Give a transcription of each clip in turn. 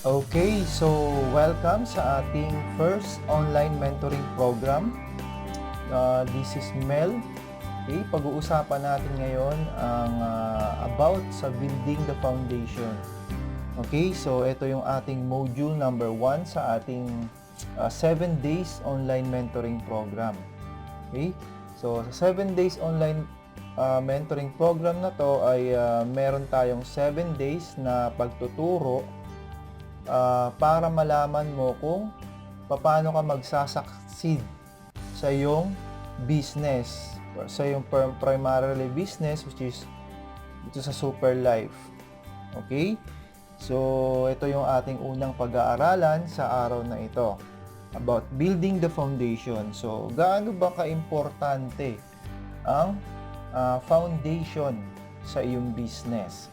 Okay, so welcome sa ating first online mentoring program. This is Mel. Okay, pag-uusapan natin ngayon ang about sa building the foundation. Okay, so ito yung ating module number 1 sa ating 7 days online mentoring program. Okay, so sa 7 days online mentoring program na to ay meron tayong 7 days na pagtuturo para malaman mo kung paano ka magsasucceed sa iyong business, sa iyong primarily business, which is ito sa Super Life. Okay? So, ito yung ating unang pag-aaralan sa araw na ito about building the foundation. So, gaano ba ka-importante ang foundation sa iyong business?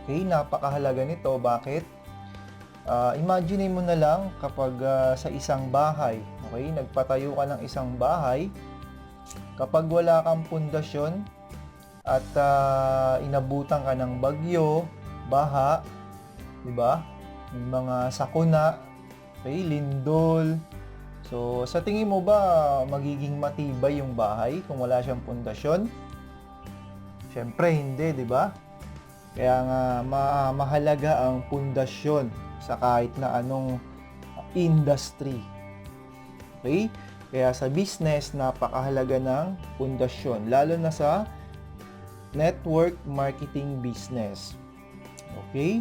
Okay, napakahalaga nito. Bakit? Imagine mo na lang kapag sa isang bahay, okay, nagpatayo ka ng isang bahay, kapag wala kang pundasyon at inabutan ka ng bagyo, baha, di ba? Yung mga sakuna, okay, lindol. So, sa tingin mo ba magiging matibay yung bahay kung wala siyang pundasyon? Siyempre hindi, di ba? Kaya nga mahalaga ang pundasyon sa kahit na anong industry. Okay? Kaya sa business, napakahalaga ng pundasyon, lalo na sa network marketing business. Okay?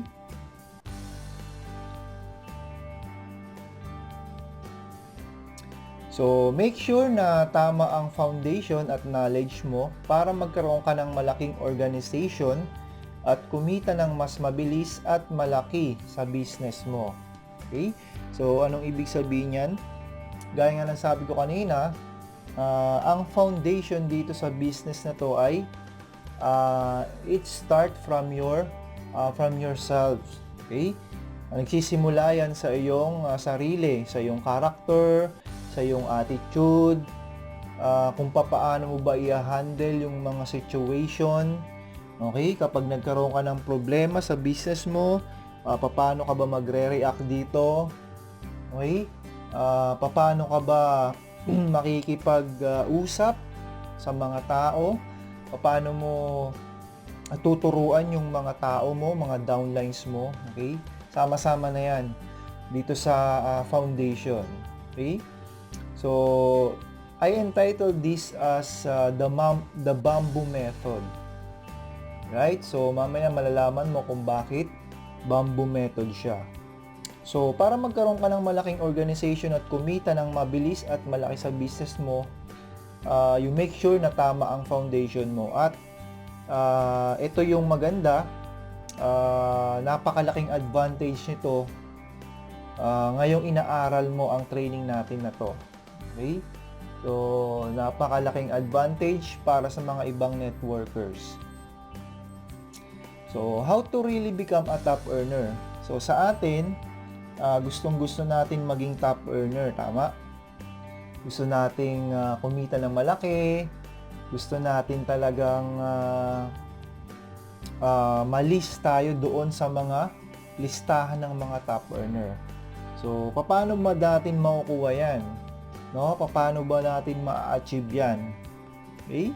So, make sure na tama ang foundation at knowledge mo para magkaroon ka ng malaking organization at kumita ng mas mabilis at malaki sa business mo. Okay? So, anong ibig sabihin yan? Gaya nga ng sabi ko kanina, ang foundation dito sa business na to ay it start from yourselves. Okay? Nagsisimula yan sa iyong sarili, sa iyong character, sa iyong attitude, kung paano mo ba i-handle yung mga situation. Okay, kapag nagkaroon ka ng problema sa business mo, paano ka ba magre-react dito? Okay? Paano ka ba makikipag-usap sa mga tao? Paano mo tuturuan yung mga tao mo, mga downlines mo? Okay? Sama-sama na yan dito sa foundation. Okay? So, I entitled this as the bamboo method. Right? So, mamaya malalaman mo kung bakit bamboo method siya. So, para magkaroon ka ng malaking organization at kumita ng mabilis at malaki sa business mo, you make sure na tama ang foundation mo. At ito yung maganda, napakalaking advantage nito ngayong inaaral mo ang training natin na to. Okay? So, napakalaking advantage para sa mga ibang networkers. So, how to really become a top earner? So, sa atin, gustong-gusto natin maging top earner, tama? Gusto nating kumita ng malaki, gusto natin talagang malist tayo doon sa mga listahan ng mga top earner. So, paano ba natin makukuha yan? No? Paano ba natin ma-achieve yan? Okay?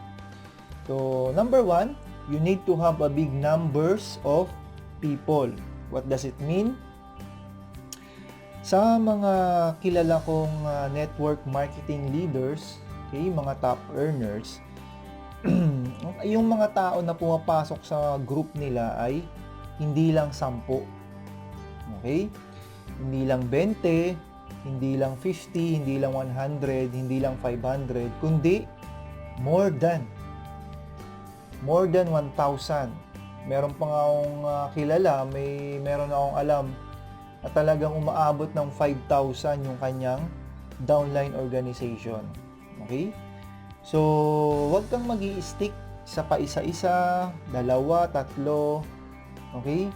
So, number 1, you need to have a big numbers of people. What does it mean? Sa mga kilala kong network marketing leaders, okay, mga top earners, yung mga tao na pumapasok sa group nila ay hindi lang 10. Okay? Hindi lang 20, hindi lang 50, hindi lang 100, hindi lang 500, kundi more than 1,000. Meron pa nga akong kilala, meron akong alam na talagang umaabot ng 5,000 yung kanyang downline organization. Okay? So, wag kang mag-i-stick sa paisa-isa, 2, 3. Okay?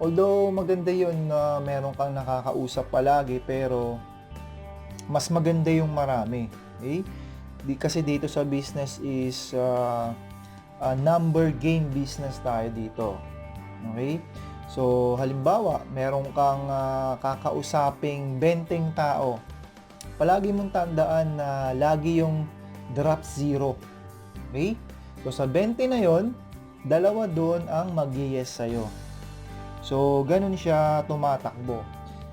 Although maganda yun na meron kang nakakausap palagi, pero mas maganda yung marami. Okay? Kasi dito sa business is number game business tayo dito. Okay? So, halimbawa, meron kang kakausaping 20 tao. Palagi mong tandaan na lagi yung drop zero. Okay? So, sa 20 na yon, dalawa doon ang mag-yes sa'yo. So, ganun siya tumatakbo.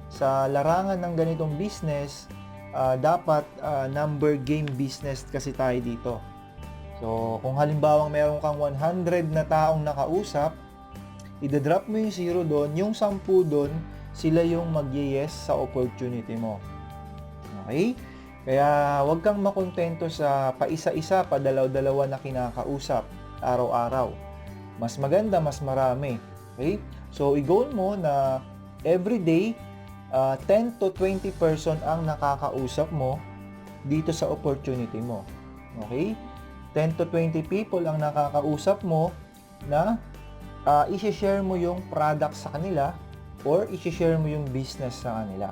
Sa larangan ng ganitong business, dapat number game business kasi tayo dito. So, kung halimbawang meron kang 100 na taong nakausap, i-drop mo yung 0 doon, yung 10 doon, sila yung mag-yes sa opportunity mo. Okay? Kaya huwag kang makontento sa paisa-isa, padalaw-dalawa na kinakausap araw-araw. Mas maganda, mas marami. Okay? So, i-goal mo na everyday, 10 to 20 person ang nakakausap mo dito sa opportunity mo. Okay? 10 to 20 people ang nakakausap mo na i-share mo yung product sa kanila or i-share mo yung business sa kanila.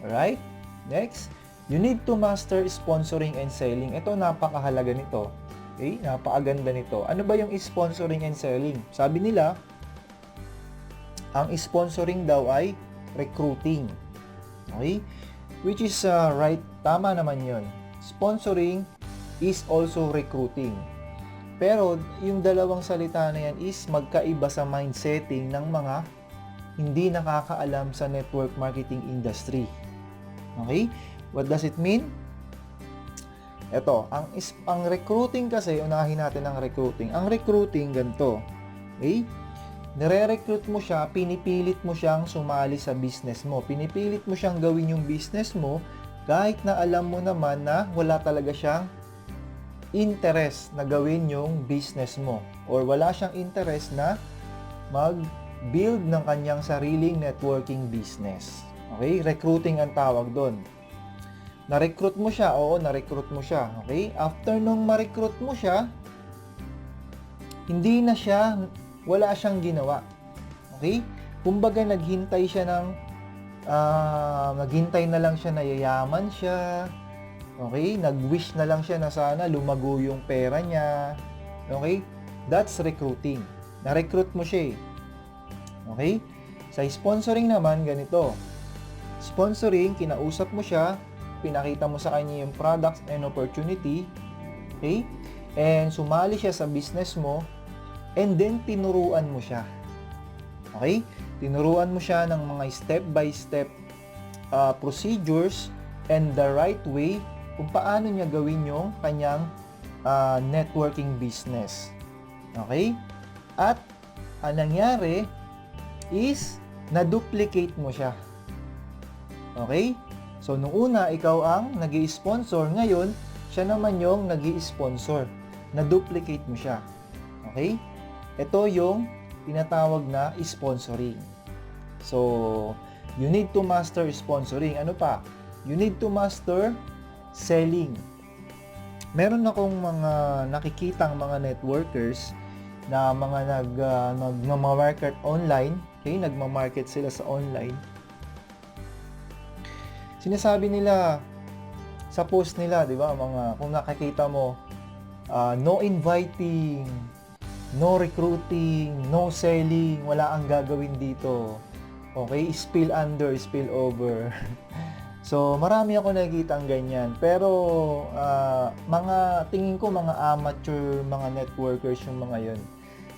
Alright? Next, you need to master sponsoring and selling. Ito, napakahalaga nito. Okay? Napakaganda nito. Ano ba yung sponsoring and selling? Sabi nila, ang sponsoring daw ay recruiting. Okay? Which is right, tama naman yun. Sponsoring is also recruiting. Pero yung dalawang salita na yan is magkaiba sa mindsetting ng mga hindi nakakaalam sa network marketing industry. Okay? What does it mean? Ito, ang recruiting kasi, unahin natin ang recruiting. Ang recruiting ganito. Okay? Nire-recruit mo siya, pinipilit mo siyang sumali sa business mo. Pinipilit mo siyang gawin yung business mo kahit na alam mo naman na wala talaga siyang interest na gawin yung business mo or wala siyang interest na mag-build ng kanyang sariling networking business. Okay? Recruiting ang tawag doon. Na-recruit mo siya, oo, na-recruit mo siya. Okay? After nung ma-recruit mo siya, wala siyang ginawa. Okay? Kumbaga naghintay na lang siya na yayaman siya. Okay? Nag-wish na lang siya na sana lumago yung pera niya. Okay? That's recruiting. Na-recruit mo siya eh. Okay? Sa sponsoring naman, ganito. Sponsoring, kinausap mo siya, pinakita mo sa kanya yung products and opportunity. Okay? And sumali siya sa business mo, and then tinuruan mo siya. Okay? Tinuruan mo siya ng mga step-by-step procedures and the right way kung paano niya gawin yung kanyang networking business. Okay? At ang nangyari is na-duplicate mo siya. Okay? So, nung una, ikaw ang nag-i-sponsor. Ngayon, siya naman yung nag-i-sponsor. Na-duplicate mo siya. Okay? Ito yung tinatawag na sponsoring. So, you need to master sponsoring. Ano pa? You need to master selling. Meron akong mga nakikitang mga networkers na mga nagma-market online. Okay? Nagma-market sila sa online. Sinasabi nila sa post nila, di ba, kung nakikita mo, no inviting, no recruiting, no selling, wala ang gagawin dito. Okay? Spill under, spill over. So, marami ako nakikita ang ganyan. Pero, tingin ko mga amateur, mga networkers yung mga yun.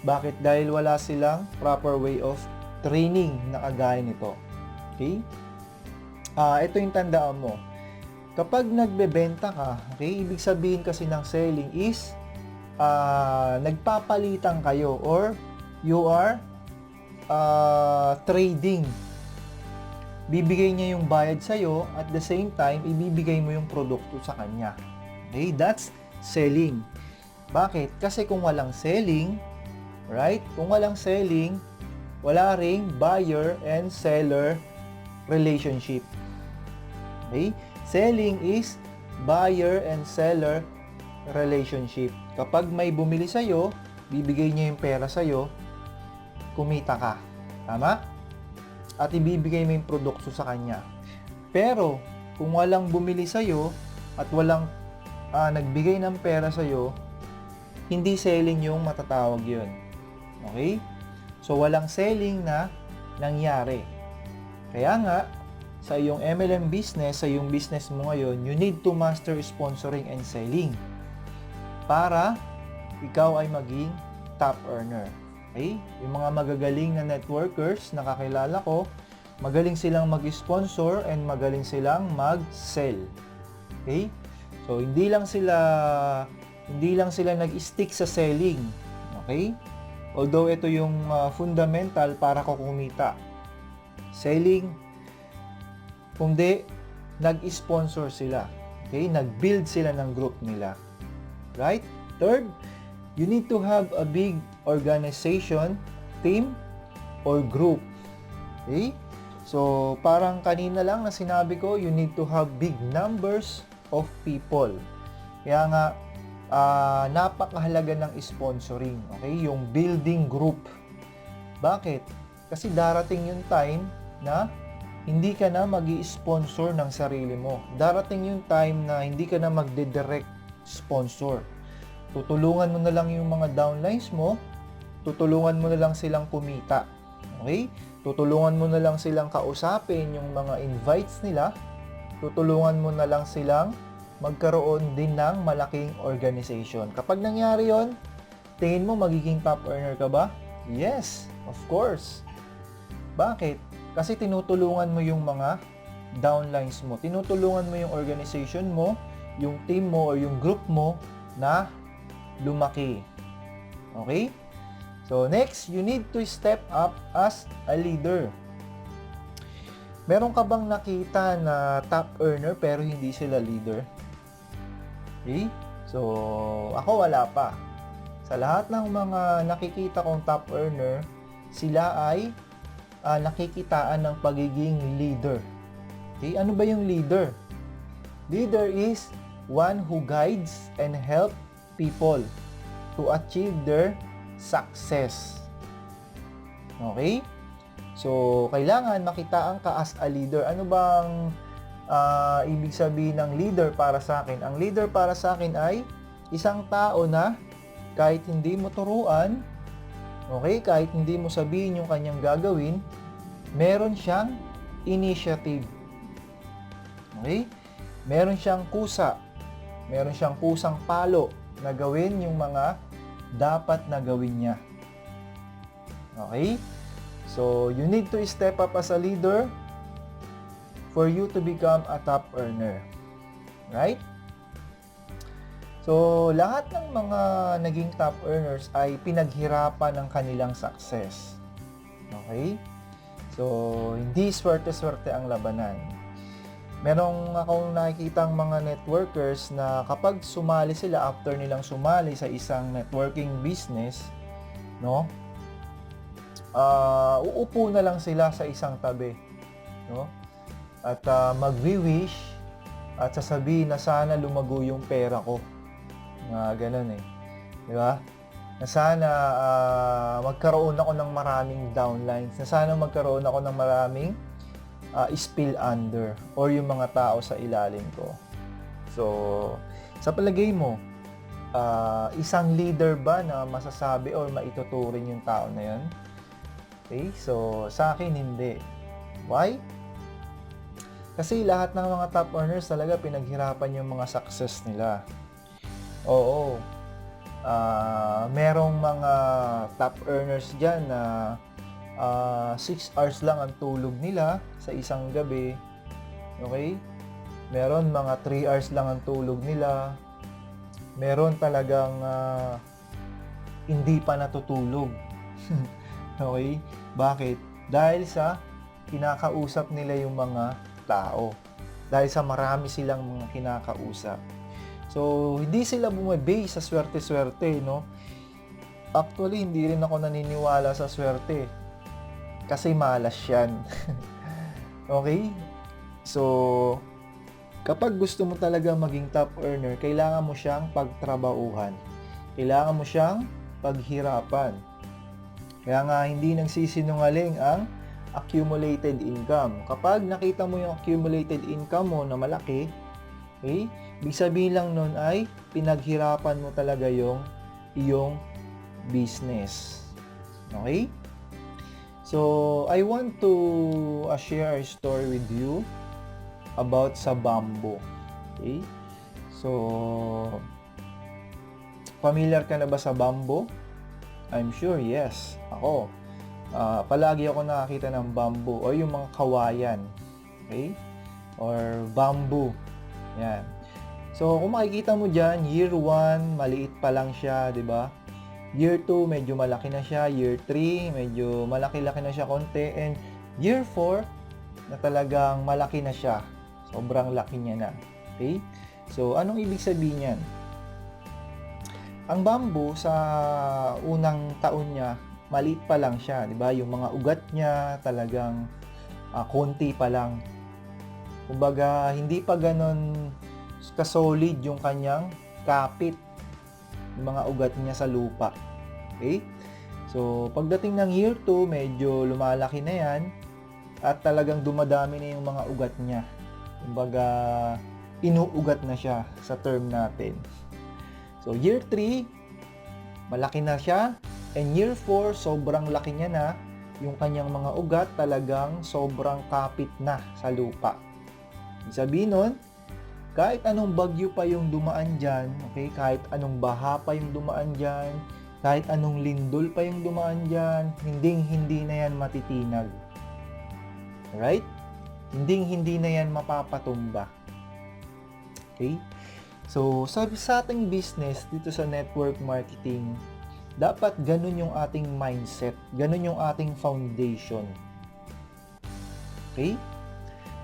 Bakit? Dahil wala silang proper way of training na kagaya nito. Okay? Ito yung tandaan mo. Kapag nagbebenta ka, okay, ibig sabihin kasi ng selling is nagpapalitan kayo or you are trading. Bibigay niya yung bayad sa'yo, at the same time, ibibigay mo yung produkto sa kanya. Okay? That's selling. Bakit? Kasi kung walang selling, right? Kung walang selling, wala ring buyer and seller relationship. Okay? Selling is buyer and seller relationship. Kapag may bumili sa'yo, bibigay niya yung pera sa'yo, kumita ka. Tama? At ibibigay mo yung produkto sa kanya. Pero, kung walang bumili sa'yo at walang nagbigay ng pera sa'yo, hindi selling yung matatawag yun. Okay? So, walang selling na nangyari. Kaya nga, sa iyong MLM business, sa iyong business mo ngayon, you need to master sponsoring and selling para ikaw ay maging top earner. Okay? Yung mga magagaling na networkers na kakilala ko, magaling silang mag-sponsor and magaling silang mag-sell. Okay? So, hindi lang sila nag-stick sa selling. Okay? Although ito yung fundamental para ko kumita. Selling, kundi nag-sponsor sila. Okay? Nag-build sila ng group nila. Right? Third, you need to have a big organization, team, or group. Okay? So, parang kanina lang na sinabi ko, you need to have big numbers of people. Kaya nga, napakahalaga ng sponsoring. Okay? Yung building group. Bakit? Kasi darating yung time na hindi ka na mag-i-sponsor ng sarili mo. Darating yung time na hindi ka na magde-direct sponsor. Tutulungan mo na lang yung mga downlines mo, tutulungan mo na lang silang kumita. Okay? Tutulungan mo na lang silang kausapin yung mga invites nila, tutulungan mo na lang silang magkaroon din ng malaking organization. Kapag nangyari yon, tingin mo magiging top earner ka ba? Yes, of course. Bakit? Kasi tinutulungan mo yung mga downlines mo. Tinutulungan mo yung organization mo, yung team mo, o yung group mo na lumaki. Okay? So, next, you need to step up as a leader. Meron ka bang nakita na top earner pero hindi sila leader? Okay? So, ako wala pa. Sa lahat ng mga nakikita kong top earner, sila ay nakikitaan ng pagiging leader. Okay? Ano ba yung leader? Leader is one who guides and help people to achieve their success. Okay? So, kailangan makitaan ka as a leader. Ano bang ibig sabihin ng leader para sa akin? Ang leader para sa akin ay isang tao na kahit hindi mo turuan, okay, kahit hindi mo sabihin yung kanyang gagawin, meron siyang initiative. Okay? Meron siyang kusa. Meron siyang kusang palo na gawin yung mga dapat na gawin niya. Okay? So, you need to step up as a leader for you to become a top earner. Right? So, lahat ng mga naging top earners ay pinaghirapan ng kanilang success. Okay? So, hindi swerte-swerte ang labanan. Merong akong nakikitang mga networkers na kapag sumali sila, after nilang sumali sa isang networking business, no? Uupo na lang sila sa isang tabi, no? At magwi-wish at sasabihin na sana lumago yung pera ko. Ganun eh. Di ba? Na sana magkaroon ako ng maraming downlines. Na sana magkaroon ako ng maraming spill under or yung mga tao sa ilalim ko. So, sa palagay mo, isang leader ba na masasabi or maituturing yung tao na yan? Okay? So, sa akin hindi. Why? Kasi lahat ng mga top earners talaga pinaghirapan yung mga success nila. Oo. Merong mga top earners dyan na 6 hours lang ang tulog nila sa isang gabi. Okay? Meron mga 3 hours lang ang tulog nila. Meron talagang hindi pa natutulog. Okay? Bakit? Dahil sa kinakausap nila yung mga tao. Dahil sa marami silang mga kinakausap. So, hindi sila bumibase sa swerte-swerte, no? Actually, hindi rin ako naniniwala sa swerte. Kasi malas yan. Okay? So, kapag gusto mo talaga maging top earner, kailangan mo siyang pagtrabahuhan. Kailangan mo siyang paghirapan. Kaya nga, hindi nagsisinungaling ang accumulated income. Kapag nakita mo yung accumulated income mo na malaki, okay, ibig sabihin lang nun ay pinaghirapan mo talaga yung iyong business. Okay? So, I want to share a story with you about sa bamboo. Okay? So, familiar ka na ba sa bamboo? I'm sure, yes. Ako. Palagi ako nakakita ng bamboo o yung mga kawayan. Okay? Or bamboo. Yan. So, kung makikita mo dyan, year 1, maliit pa lang siya, di ba? Year 2, medyo malaki na siya. Year 3, medyo malaki-laki na siya konti. And year 4, na talagang malaki na siya. Sobrang laki niya na. Okay? So, anong ibig sabihin yan? Ang bamboo, sa unang taon niya, maliit pa lang siya. Di ba? Yung mga ugat niya, talagang konti pa lang. Kumbaga, hindi pa ganon ka-solid yung kanyang kapit, yung mga ugat niya sa lupa. Okay? So, pagdating ng year 2, medyo lumalaki na yan at talagang dumadami na yung mga ugat niya. Kumbaga, inuugat na siya sa term natin. So, year 3, malaki na siya. And year 4, sobrang laki niya na. Yung kanyang mga ugat talagang sobrang kapit na sa lupa. Sabihin nun, kahit anong bagyo pa yung dumaan dyan, okay? Kahit anong baha pa yung dumaan dyan, kahit anong lindol pa yung dumaan dyan, hindi na yan matitinag. Alright? Hindi na yan mapapatumba. Okay? So, sa ating business, dito sa network marketing, dapat ganun yung ating mindset, ganun yung ating foundation. Okay?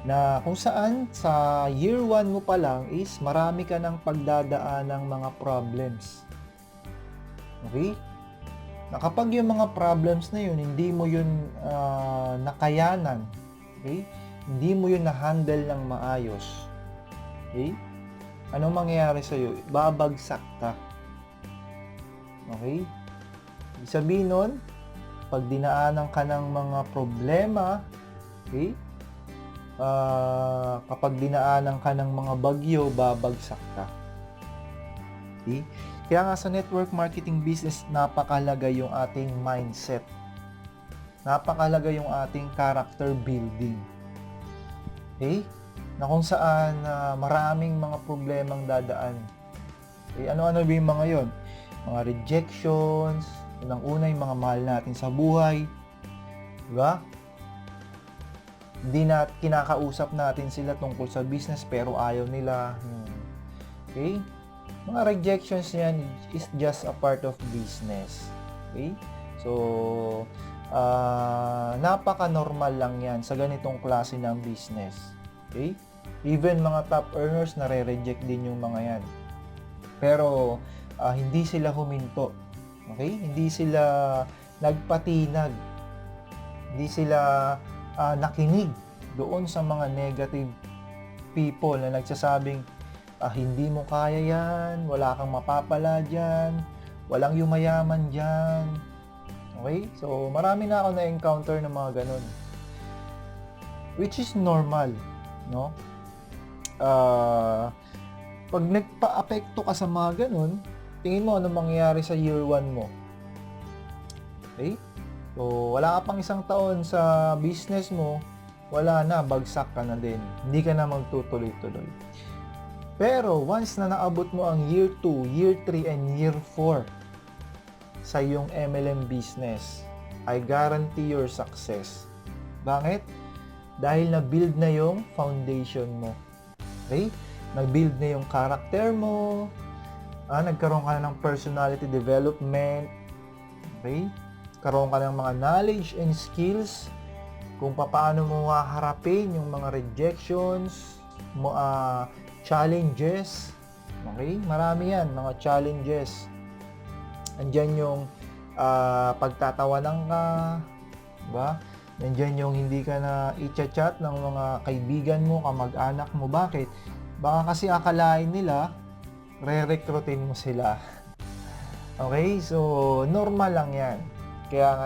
Na kung saan sa year 1 mo pa lang is marami ka ng pagdadaan ng mga problems. Okay? Na kapag yung mga problems na yun, hindi mo yun nakayanan. Okay? Hindi mo yun na-handle ng maayos. Okay? Anong mangyayari sa'yo? Babagsak ka. Okay? Ibig sabihin nun, pag dinaanan ka ng mga problema, okay? Kapag dinaanan ka ng mga bagyo, babagsak ka. Okay? Kaya nga sa network marketing business, napakalaga yung ating mindset. Napakalaga yung ating character building. Okay? Na kung saan maraming mga problemang dadaan. Okay? Ano-ano ba yung mga yon? Mga rejections, unang-una yung mga mahal natin sa buhay. Diba? Hindi na kinakausap natin sila tungkol sa business pero ayaw nila. Okay? Mga rejections yan is just a part of business. Okay? So, napaka-normal lang yan sa ganitong klase ng business. Okay? Even mga top earners, nare-reject din yung mga yan. Pero, hindi sila huminto. Okay? Hindi sila nagpatinag. Hindi sila nakinig doon sa mga negative people na nagsasabing hindi mo kaya yan, wala kang mapapala dyan, walang yumayaman dyan. Okay? So, marami na ako na-encounter ng mga ganun. Which is normal, no? Pag nagpa-apekto ka sa mga ganun, tingin mo ano mangyayari sa year 1 mo. Okay? So, wala ka pang isang taon sa business mo, wala na, bagsak ka na din. Hindi ka na magtutuloy-tuloy. Pero, once na naabot mo ang year 2, year 3, and year 4 sa iyong MLM business, I guarantee your success. Bakit? Dahil na-build na yung foundation mo. Okay? Nag-build na yung character mo, nagkaroon ka na ng personality development, okay? Karoon ka ng mga knowledge and skills kung paano mo haharapin yung mga rejections, challenges. Okay? Marami yan, mga challenges. Andyan yung pagtatawanan ka, diba? Nandyan yung hindi ka na i-chat ng mga kaibigan mo, kamag-anak mo. Bakit? Baka kasi akalain nila, re-recruitin mo sila. Okay? So, normal lang yan. Kaya nga,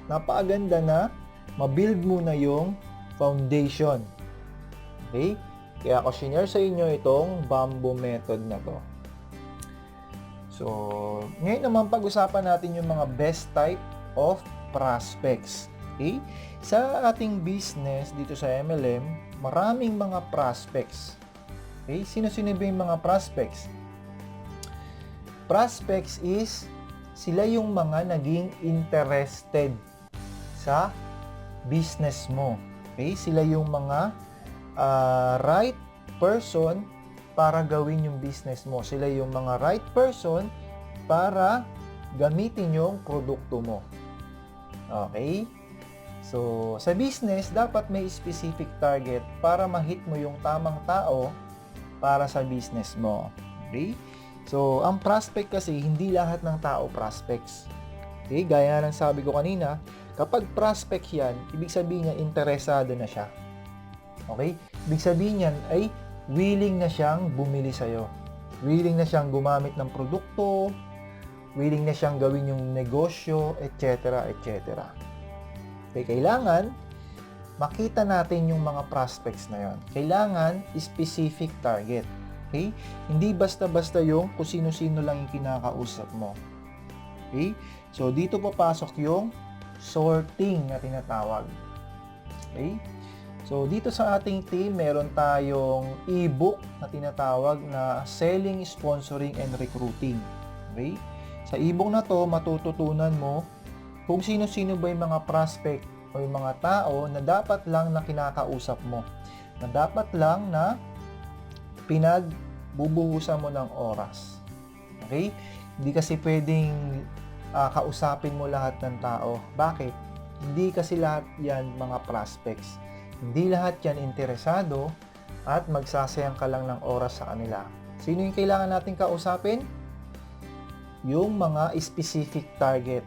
napakaganda na mabuild mo na yung foundation. Okay? Kaya ako shinare sa inyo itong bamboo method na to. So, ngayon naman pag-usapan natin yung mga best type of prospects. Okay? Sa ating business dito sa MLM, maraming mga prospects. Okay? Sino-sino ba yung mga prospects? Prospects is sila yung mga naging interested sa business mo. Okay? Sila yung mga right person para gawin yung business mo. Sila yung mga right person para gamitin yung produkto mo. Okay? So, sa business, dapat may specific target para ma-hit mo yung tamang tao para sa business mo. Okay? So, ang prospect kasi, hindi lahat ng tao prospects. Okay? Gaya ng sabi ko kanina, kapag prospect yan, ibig sabihin niya, interesado na siya. Okay? Ibig sabihin yan ay willing na siyang bumili sa'yo. Willing na siyang gumamit ng produkto, willing na siyang gawin yung negosyo, etc. etc. Okay, kailangan makita natin yung mga prospects na yon. Kailangan specific target. Okay? Hindi basta-basta yung kung sino-sino lang yung kinakausap mo. Okay? So, dito papasok yung sorting na tinatawag. Okay? So, dito sa ating team, meron tayong ebook na tinatawag na Selling, Sponsoring, and Recruiting. Okay? Sa ebook na to, matututunan mo kung sino-sino ba yung mga prospect o yung mga tao na dapat lang na kinakausap mo. Na dapat lang na pinagbubuhusan mo ng oras. Okay? Hindi kasi pwedeng kausapin mo lahat ng tao. Bakit? Hindi kasi lahat yan mga prospects. Hindi lahat yan interesado at magsasayang ka lang ng oras sa kanila. Sino yung kailangan natin kausapin? Yung mga specific target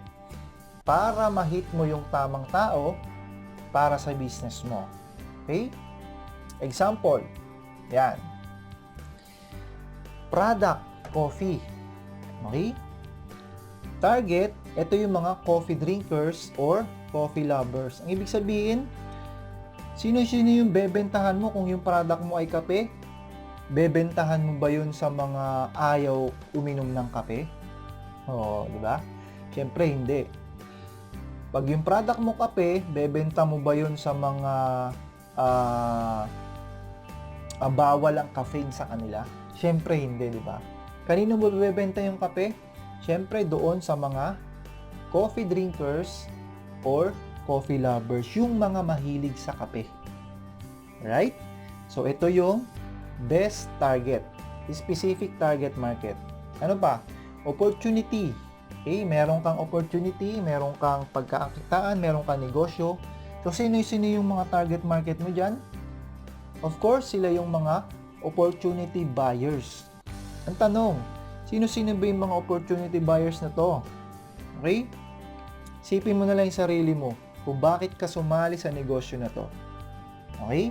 para ma-hit mo yung tamang tao para sa business mo. Okay? Example, yan. Product, coffee. Okay? Target, ito yung mga coffee drinkers or coffee lovers. Ang ibig sabihin, sino-sino yung bebentahan mo kung yung product mo ay kape? Bebentahan mo ba yun sa mga ayaw uminom ng kape? Oo, di ba? Siyempre, hindi. Pag yung product mo kape, bebenta mo ba yun sa mga bawal ang caffeine sa kanila? Siyempre, hindi, di ba? Kanino mo bebenta yung kape? Siyempre, doon sa mga coffee drinkers or coffee lovers, yung mga mahilig sa kape. Right? So, ito yung best target. Specific target market. Ano pa? Opportunity. Okay? Meron kang opportunity, meron kang pagkakakitaan, meron kang negosyo. So, sino-sino yung mga target market mo dyan? Of course, sila yung mga opportunity buyers. Ang tanong, sino-sino ba yung mga opportunity buyers na to? Okay? Sipin mo na lang yung sarili mo kung bakit ka sumali sa negosyo na to. Okay?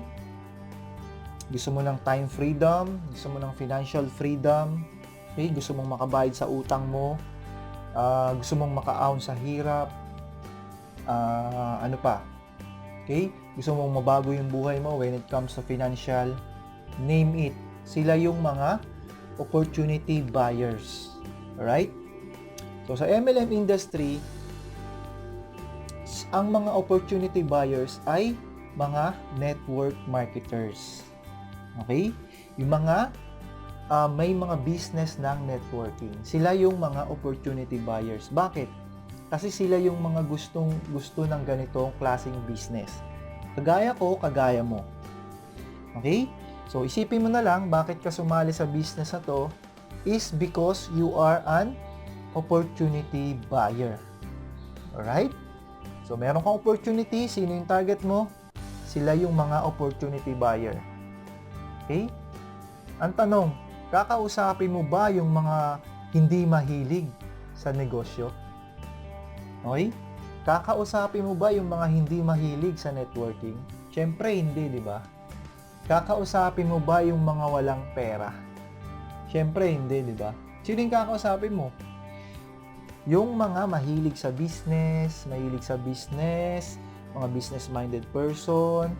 Gusto mo ng time freedom, gusto mo ng financial freedom, okay? Gusto mong makabayad sa utang mo, gusto mong makaahon sa hirap, ano pa? Okay? Gusto mong mabago yung buhay mo when it comes to financial, name it. Sila yung mga opportunity buyers. Alright? So, sa MLM industry, ang mga opportunity buyers ay mga network marketers. Okay? Yung mga may mga business ng networking. Sila yung mga opportunity buyers. Bakit? Kasi sila yung mga gusto ng ganitong klaseng business. Kagaya ko, kagaya mo. Okay? So, isipin mo na lang bakit ka sumali sa business na to is because you are an opportunity buyer. Alright? So, meron kang opportunity. Sino yung target mo? Sila yung mga opportunity buyer. Okay? Ang tanong, kakausapin mo ba yung mga hindi mahilig sa negosyo? Okay? Kakausapin mo ba yung mga hindi mahilig sa networking? Siyempre hindi, di ba? Kakausapin mo ba yung mga walang pera? Siyempre hindi, di ba? Sino yung kakausapin mo? Yung mga mahilig sa business, mga business-minded person,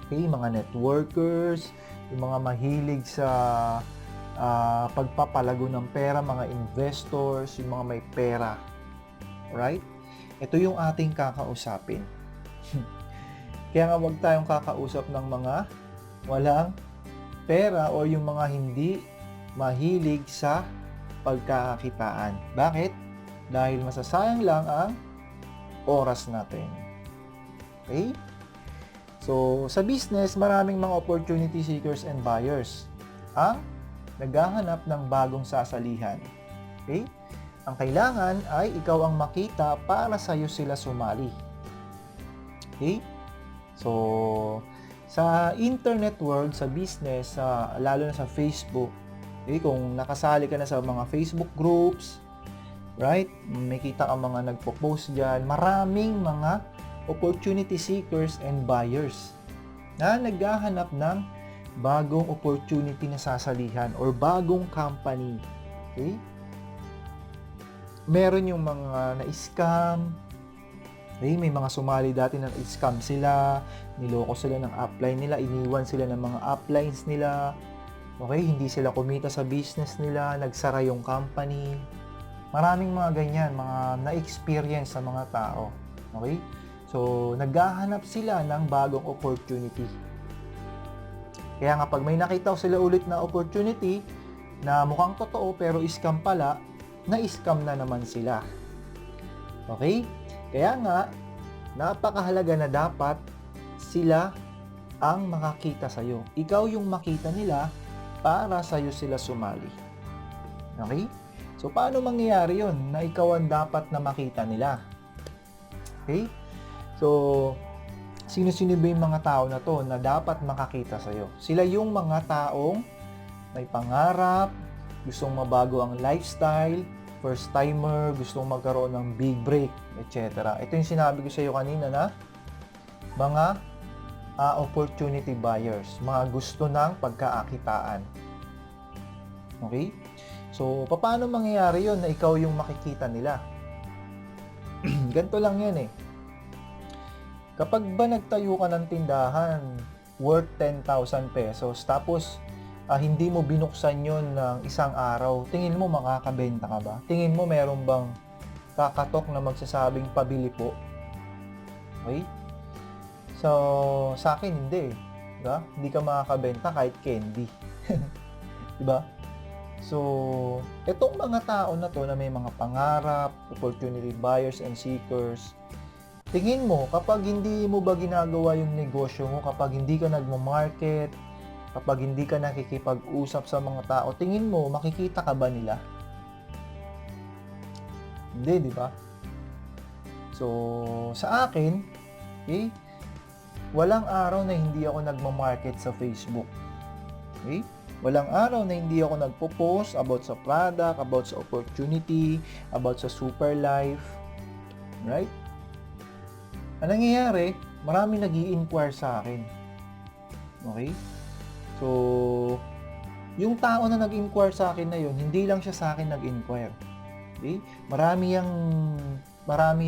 okay, mga networkers, yung mga mahilig sa pagpapalago ng pera, mga investors, yung mga may pera. Right? Ito yung ating kakausapin. Kaya nga wag tayong kakausap ng mga walang pera o yung mga hindi mahilig sa pagkakakitaan. Bakit? Dahil masasayang lang ang oras natin. Okay? So, sa business, maraming mga opportunity seekers and buyers ang naghahanap ng bagong sasalihan. Okay? Ang kailangan ay ikaw ang makita para sa'yo sila sumali. Okay? So, sa internet world, sa business, lalo na sa Facebook, okay, kung nakasali ka na sa mga Facebook groups, right? May kita ka mga nagpo-post dyan, maraming mga opportunity seekers and buyers na naghahanap ng bagong opportunity na sasalihan or bagong company. Okay? Meron yung mga na-scam. Okay? May mga sumali dati na na-scam sila, niloko sila ng upline nila, iniwan sila ng mga uplines nila. Okay? Hindi sila kumita sa business nila, nagsara yung company. Maraming mga ganyan, mga na-experience sa mga tao. Okay? So, naghahanap sila ng bagong opportunity. Kaya nga pag may nakita sila ulit na opportunity na mukhang totoo pero scam pala, na-scam na naman sila. Okay? Kaya nga, napakahalaga na dapat sila ang makakita sa'yo. Ikaw yung makita nila para sa'yo sila sumali. Okay? So, paano mangyayari yun na ikaw ang dapat na makita nila? Okay? So, sino-sino ba yung mga tao na to na dapat makakita sa'yo? Sila yung mga taong may pangarap, gustong mabago ang lifestyle, first timer, gustong magkaroon ng big break, etc. Ito yung sinabi ko sa iyo kanina na mga opportunity buyers, mga gusto ng pagkaakitaan. Okay? So, paano mangyayari yun na ikaw yung makikita nila? Ganito lang yan eh. Kapag ba nagtayo ka ng tindahan worth 10,000 pesos, tapos hindi mo binuksan yun ng isang araw, tingin mo makakabenta ka ba? Tingin mo meron bang kakatok na magsasabing pabili po? Okay? So, sa akin hindi. Diba? Hindi ka makakabenta kahit candy. Diba? So, itong mga tao na to na may mga pangarap, opportunity buyers and seekers, tingin mo, kapag hindi mo ba ginagawa yung negosyo mo, kapag hindi ka nagmo-market, kapag hindi ka nakikipag-usap sa mga tao, tingin mo, makikita ka ba nila? Hindi, di ba? So, sa akin, okay, walang araw na hindi ako nagmo-market sa Facebook. Okay? Walang araw na hindi ako nagpo-post about sa product, about sa opportunity, about sa super life. Right? Ang nangyayari, marami nag-i-inquire sa akin. Okay? So, yung tao na nag-inquire sa akin na yun, hindi lang siya sa akin nag-inquire. Okay? Marami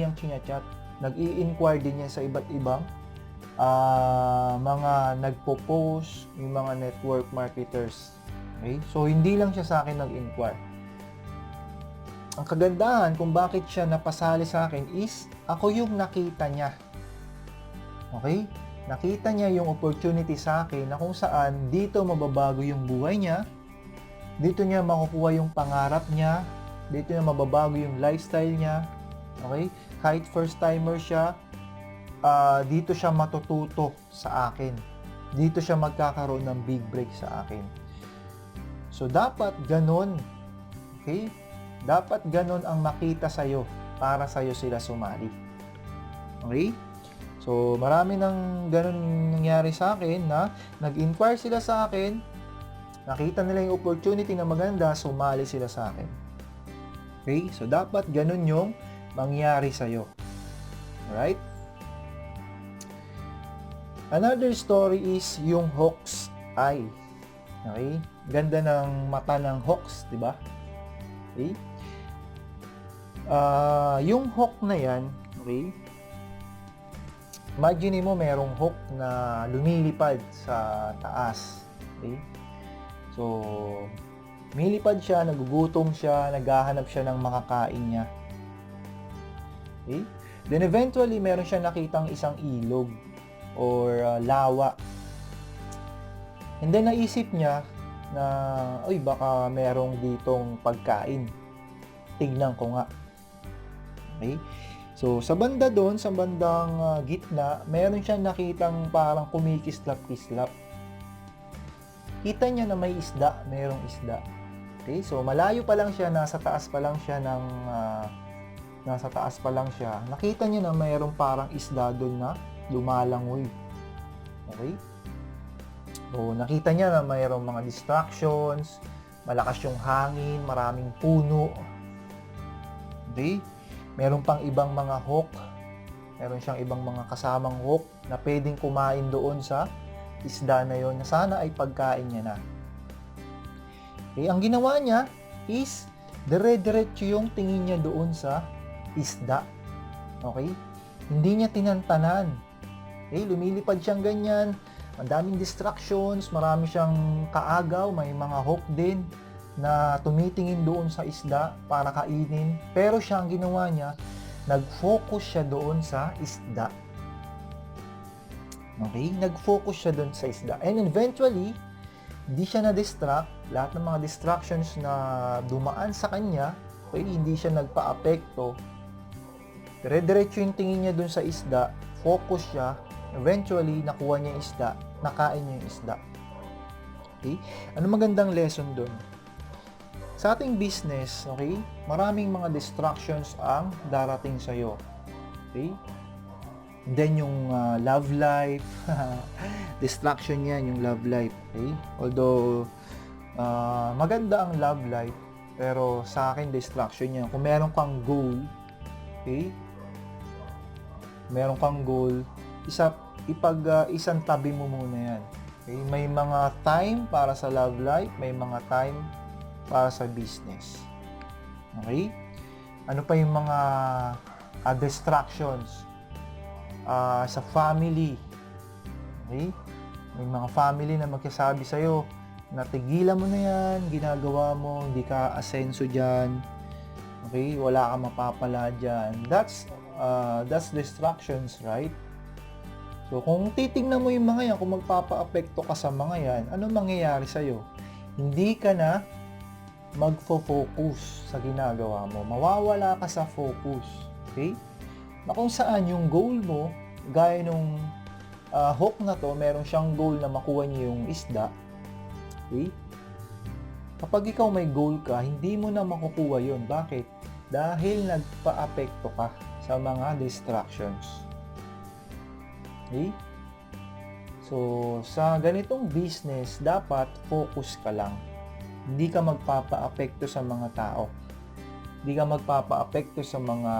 yang chinachat. Nag-i-inquire din niya sa iba't ibang mga nagpo-post, yung mga network marketers. Okay? So, hindi lang siya sa akin nag-inquire. Ang kagandahan kung bakit siya napasali sa akin is ako yung nakita niya. Okay? Nakita niya yung opportunity sa akin na kung saan dito mababago yung buhay niya, dito niya makukuha yung pangarap niya, dito niya mababago yung lifestyle niya. Okay? Kahit first timer siya, dito siya matututo sa akin. Dito siya magkakaroon ng big break sa akin. So, dapat ganon. Okay? Dapat ganon ang makita sa'yo para sa'yo sila sumali. Okay? So, marami nang ganon nangyari sa akin na nag-inquire sila sa akin, nakita nila yung opportunity na maganda, sumali sila sa akin. Okay? So, dapat ganon yung mangyari sa'yo. Alright? Another story is yung hawk's eye. Okay? Ganda ng mata ng hawks, di ba? Okay? Yung hawk na yan, okay? Imagine mo merong hawk na lumilipad sa taas. Okay? So, lumilipad siya, nagugutom siya, naghahanap siya ng makakain niya. Okay? Then eventually, meron siya nakitang isang ilog or lawa. And then naisip niya na, uy, baka merong ditong pagkain. Tignan ko nga. Okay? So, sa banda doon, sa bandang gitna, meron siyang nakitang parang kumikislap-kislap. Kita niya na may isda, mayroong isda. Okay? So, malayo pa lang siya, nasa taas pa lang siya. Nakita niya na mayroong parang isda doon na lumalangoy. Okay? So, nakita niya na mayroong mga distractions, malakas yung hangin, maraming puno. Okay? Meron pang ibang mga hawk. Meron siyang ibang mga kasamang hawk na pwedeng kumain doon sa isda na yon na sana ay pagkain niya na. Okay, ang ginawa niya is dire-diretso yung tingin niya doon sa isda. Okay? Hindi niya tinantanan. Okay, lumilipad siyang ganyan. Ang daming distractions, marami siyang kaagaw, may mga hawk din na tumitingin doon sa isda para kainin. Pero siya, ang ginawa niya, nag-focus siya doon sa isda. Okay? Nag-focus siya doon sa isda. And eventually, hindi siya na-distract. Lahat ng mga distractions na dumaan sa kanya, okay, hindi siya nagpa-apekto. Dire-diretso yung tingin niya doon sa isda, focus siya, eventually, nakuha niya yung isda, nakain niya yung isda. Okay? Ano magandang lesson doon? Sa ating business, okay, maraming mga distractions ang darating sa'yo. Okay? And then yung love life, distraction yan, yung love life. Okay? Although, maganda ang love life, pero sa akin, distraction yan. Kung meron kang goal, okay, meron kang goal, isang tabi mo muna yan. Okay? May mga time para sa love life, may mga time para sa business. Okay? Ano pa yung mga distractions sa family? Okay? May mga family na magsasabi sa'yo na tigilan mo na yan, ginagawa mo, hindi ka asenso dyan. Okay? Wala kang mapapala dyan. That's distractions, right? So, kung titignan mo yung mga yan, kung magpapa-apekto ka sa mga yan, ano mangyayari sa'yo? Hindi ka na magfo-focus sa ginagawa mo. Mawawala ka sa focus. Okay? Na kung saan yung goal mo, gaya nung hawk na to, meron siyang goal na makuha niya yung isda. Okay? Kapag ikaw may goal ka, hindi mo na makukuha yun. Bakit? Dahil nagpa-apekto ka sa mga distractions. Okay? So, sa ganitong business, dapat focus ka lang. Hindi ka magpapa-apekto sa mga tao. Hindi ka magpapa-apekto sa mga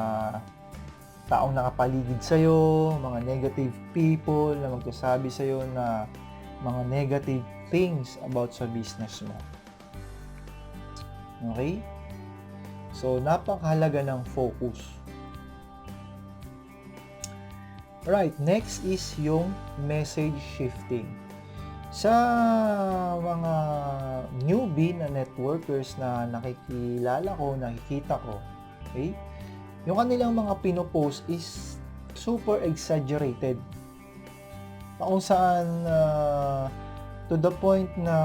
taong nakapaligid sa'yo, mga negative people na magsasabi sa'yo na mga negative things about sa business mo. Okay? So, napakahalaga ng focus. Right, next is yung message shifting. Sa mga newbie na networkers na nakikilala ko, nakikita ko, okay? Yung kanilang mga pinopost is super exaggerated. Kung saan to the point na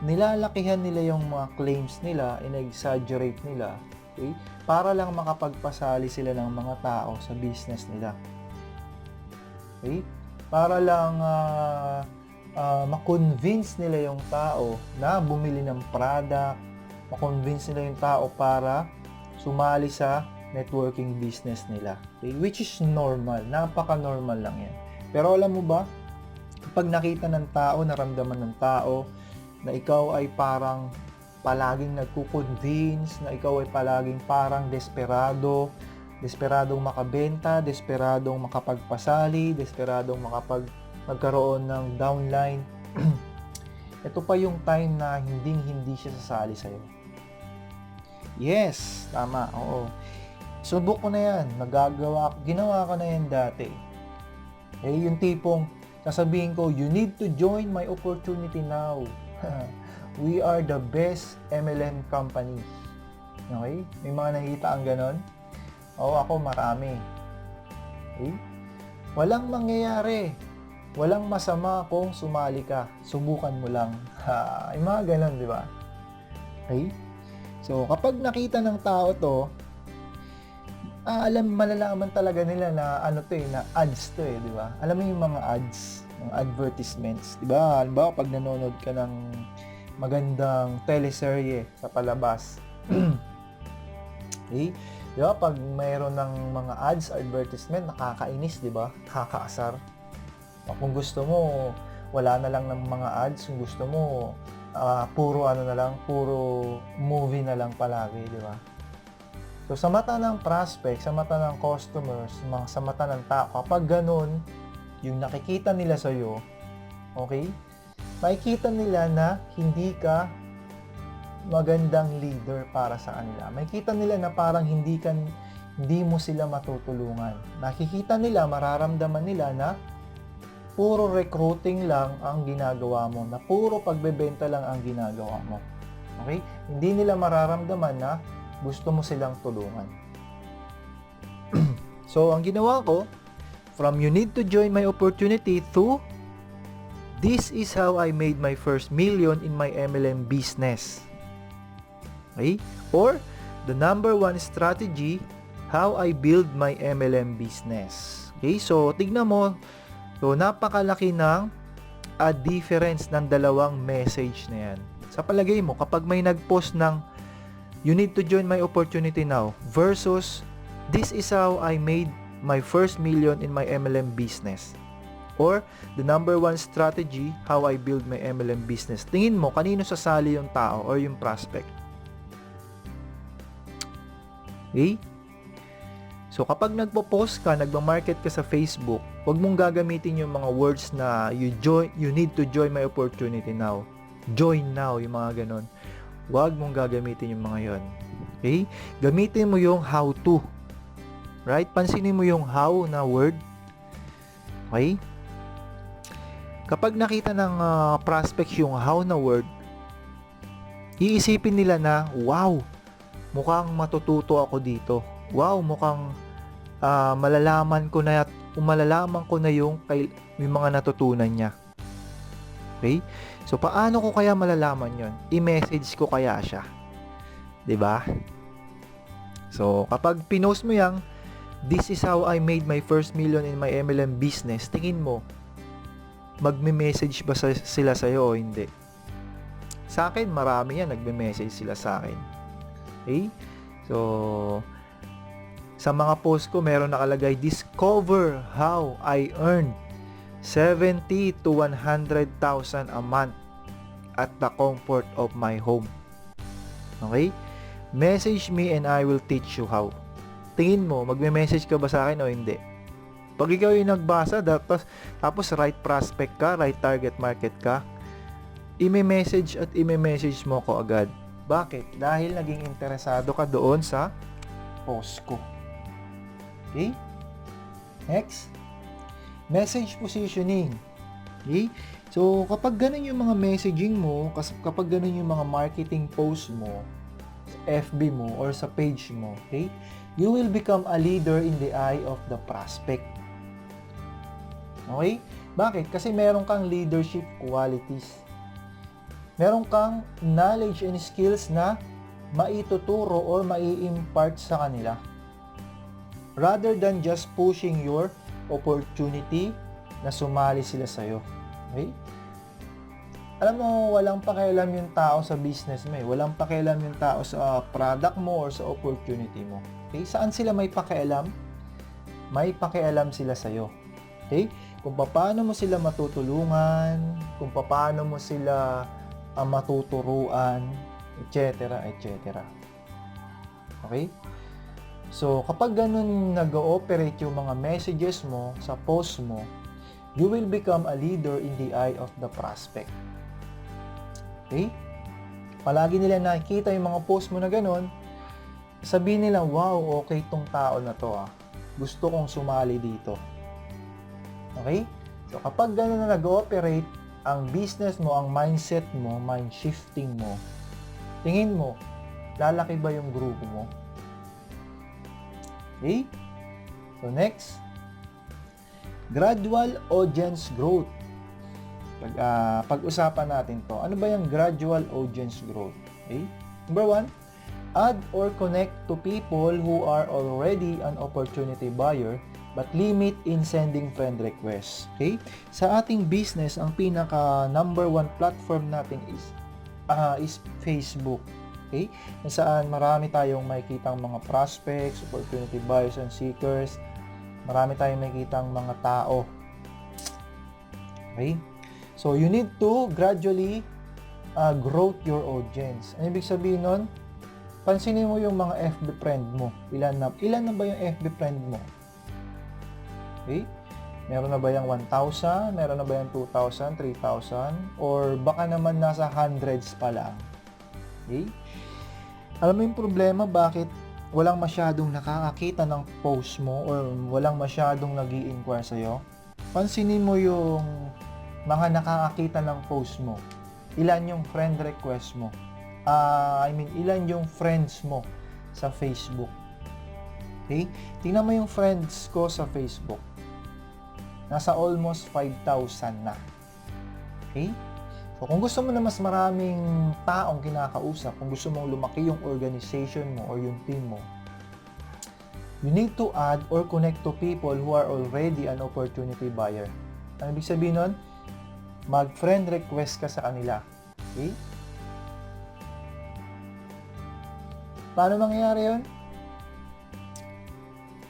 nilalakihan nila yung mga claims nila, in-exaggerate nila, okay? Para lang makapagpasali sila ng mga tao sa business nila. Okay? Para lang ma-convince nila yung tao na bumili ng product, ma-convince nila yung tao para sumali sa networking business nila. Okay? Which is normal, napaka-normal lang yan. Pero alam mo ba, kapag nakita ng tao, naramdaman ng tao na ikaw ay parang palaging nagko-convince, na ikaw ay palaging parang desperadong makabenta, desperadong makapagpasali, desperadong magkaroon ng downline. Ito pa yung time na hindi siya sasali sa'yo. Yes, tama, oo. Subok ko na yan, ginawa ko na yan dati. Eh, yung tipong sasabihin ko, you need to join my opportunity now. We are the best MLM company. Okay? May mga nakita ang ganon? Oo, ako marami. Okay? Walang mangyayari. Walang masama kung sumali ka. Subukan mo lang. Yung mga ganun, di ba? Okay? So, kapag nakita ng tao to, malalaman talaga nila na na ads to di ba? Alam mo yung mga ads, mga advertisements, di ba? Halimbawa, pag nanonood ka ng magandang teleserye sa palabas, okay? Di ba? Pag mayroon ng mga ads, advertisement, nakakainis, di ba? Nakakaasar. Kung gusto mo, wala na lang ng mga ads. Kung gusto mo, puro movie na lang palagi, di ba? So, sa mata ng prospect, sa mata ng customers, sa mata ng tao, kapag ganun, yung nakikita nila sa'yo, okay? Makikita nila na hindi ka magandang leader para sa kanila. Makikita nila na parang hindi mo sila matutulungan. Nakikita nila, mararamdaman nila na puro recruiting lang ang ginagawa mo, na puro pagbebenta lang ang ginagawa mo. Okay? Hindi nila mararamdaman na gusto mo silang tulungan. So, ang ginawa ko, from you need to join my opportunity to this is how I made my first million in my MLM business. Okay? Or, the number one strategy, how I build my MLM business. Okay? So, tignan mo, so, napakalaki ng difference ng dalawang message na yan. Sa palagay mo, kapag may nag-post ng you need to join my opportunity now versus this is how I made my first million in my MLM business, or the number one strategy, how I build my MLM business. Tingin mo, kanino sasali yung tao or yung prospect? Okay? So, kapag nagpo-post ka, nagma-market ka sa Facebook, huwag mong gagamitin yung mga words na you need to join my opportunity now. Join now, yung mga ganon. Huwag mong gagamitin yung mga yon. Okay? Gamitin mo yung how to. Right? Pansinin mo yung how na word. Okay? Kapag nakita ng prospect yung how na word, iisipin nila na, wow, mukhang matututo ako dito. Wow, mukhang malalaman ko na yung mga natutunan niya. Okay? So, paano ko kaya malalaman yon? I-message ko kaya siya. 'Di ba? So, kapag pinost mo yang, this is how I made my first million in my MLM business, tingin mo, magme-message ba sila sa'yo o hindi? Sa akin, marami yan, nagme-message sila sa akin. Okay? So, sa mga post ko, meron nakalagay, discover how I earn 70 to 100,000 a month at the comfort of my home. Okay? Message me and I will teach you how. Tingin mo, magme-message ka ba sa akin o hindi? Pag ikaw yung nagbasa, tapos right prospect ka, right target market ka, ime-message mo ko agad. Bakit? Dahil naging interesado ka doon sa post ko. Okay? Next. Message positioning. Okay? So, kapag ganun yung mga messaging mo, kapag ganun yung mga marketing post mo, sa FB mo, or sa page mo, okay? You will become a leader in the eye of the prospect. Okay? Bakit? Kasi meron kang leadership qualities. Meron kang knowledge and skills na maituturo or mai-impart sa kanila. Rather than just pushing your opportunity na sumali sila sa'yo. Okay? Alam mo, walang pakialam yung tao sa business mo eh. Walang pakialam yung tao sa product mo or sa opportunity mo. Okay? Saan sila may pakialam? May pakialam sila sa'yo. Okay? Kung paano mo sila matutulungan, kung paano mo sila matuturuan, etc. etc. Okay? So, kapag ganun nag-ooperate yung mga messages mo sa post mo, you will become a leader in the eye of the prospect. Okay? Palagi nila nakikita yung mga post mo na ganun, sabihin nila, wow, okay tong tao na to ah. Gusto kong sumali dito. Okay? So, kapag ganun na nag-ooperate, ang business mo, ang mindset mo, mind shifting mo, tingin mo, lalaki ba yung grupo mo? Okay? So, next. Gradual audience growth. Pag-usapan natin to. Ano ba yung gradual audience growth? Okay? Number 1, add or connect to people who are already an opportunity buyer but limit in sending friend requests. Okay? Sa ating business, ang pinaka number 1 platform natin is Facebook. Okay? Kung saan marami tayong makikitang mga prospects, opportunity buyers and seekers. Marami tayong makikitang mga tao. Okay? So, you need to gradually grow your audience. Ano ibig sabihin nun? Pansinin mo yung mga FB friend mo. Ilan na ba yung FB friend mo? Okay? Meron na ba yung 1,000? Meron na ba yung 2,000, 3,000? Or baka naman nasa hundreds pa lang. Okay? Alam mo yung problema, bakit walang masyadong nakakakita ng post mo or walang masyadong nag-i-inquire sa'yo? Pansinin mo yung mga nakakakita ng post mo. Ilan yung friend request mo? Ilan yung friends mo sa Facebook? Okay? Tingnan mo yung friends ko sa Facebook. Nasa almost 5,000 na. Okay? So, kung gusto mo na mas maraming taong kinakausap, kung gusto mong lumaki yung organization mo or yung team mo, you need to add or connect to people who are already an opportunity buyer. Ano ibig sabihin nun? Mag-friend request ka sa kanila. Okay? Paano mangyayari yun?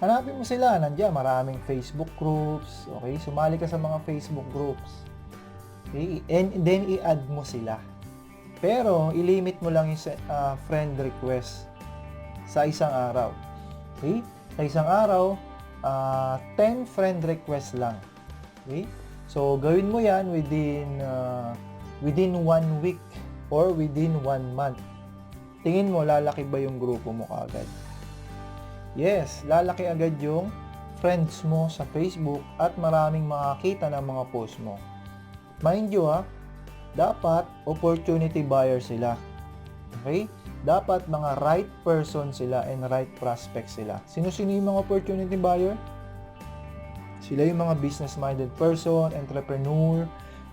Hanapin mo sila. Nandiyan, maraming Facebook groups. Okay? Sumali ka sa mga Facebook groups. Okay? And then, i-add mo sila. Pero, ilimit mo lang yung friend request sa isang araw. Okay? Sa isang araw, 10 friend request lang. Okay? So, gawin mo yan within 1 week or within 1 month. Tingin mo, lalaki ba yung grupo mo kaagad? Yes, lalaki agad yung friends mo sa Facebook at maraming makakita ng mga post mo. Mind you dapat opportunity buyer sila. Okay? Dapat mga right person sila and right prospect sila. Sino-sino yung mga opportunity buyer? Sila yung mga business-minded person, entrepreneur,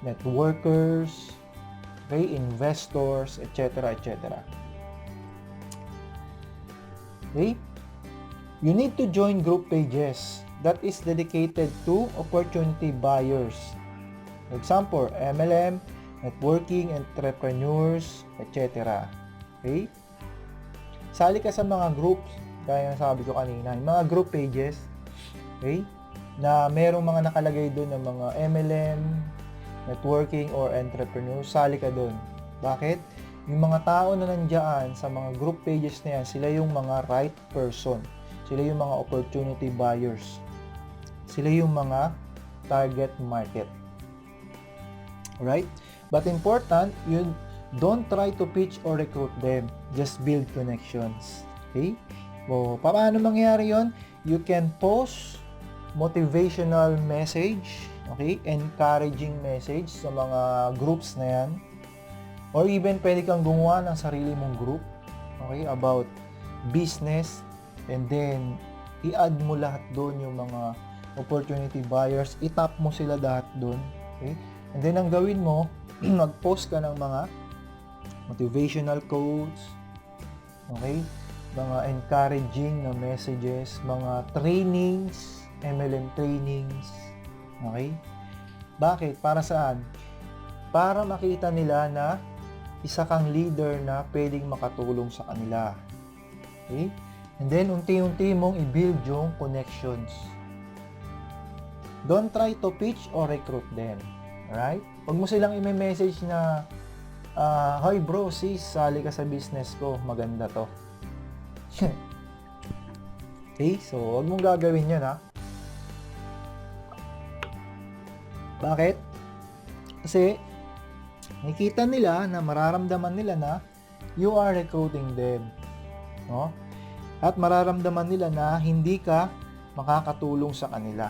networkers, okay, investors, etc., etc. Okay? You need to join group pages that is dedicated to opportunity buyers. For example, MLM, networking, entrepreneurs, etc. Okay? Sali ka sa mga groups, gaya ng sabi ko kanina, yung mga group pages, okay, na merong mga nakalagay doon ng mga MLM, networking, or entrepreneur, sali ka doon. Bakit? Yung mga tao na nandiyan sa mga group pages na yan, sila yung mga right person. Sila yung mga opportunity buyers. Sila yung mga target market. Alright? But important, you don't try to pitch or recruit them. Just build connections. Okay? So, paano mangyari yon? You can post motivational message, okay, encouraging message sa mga groups na yan, or even pwede kang gumawa ng sarili mong group, okay, about business, and then i-add mo lahat doon yung mga opportunity buyers, i-tap mo sila lahat doon, okay, and then ang gawin mo, mag-post ka ng mga motivational quotes, okay, mga encouraging na messages, mga trainings, MLM trainings. Okay? Bakit? Para saan? Para makita nila na isa kang leader na pwedeng makatulong sa kanila. Okay? And then, unti-unti mong i-build yung connections. Don't try to pitch or recruit them. Alright? Huwag mo silang i-message na, "Hoy bro, sis, sali ka sa business ko. Maganda to." Okay? So, huwag mong gagawin yun, Bakit? Kasi nakikita nila na mararamdaman nila na you are recruiting them. No? At mararamdaman nila na hindi ka makakatulong sa kanila.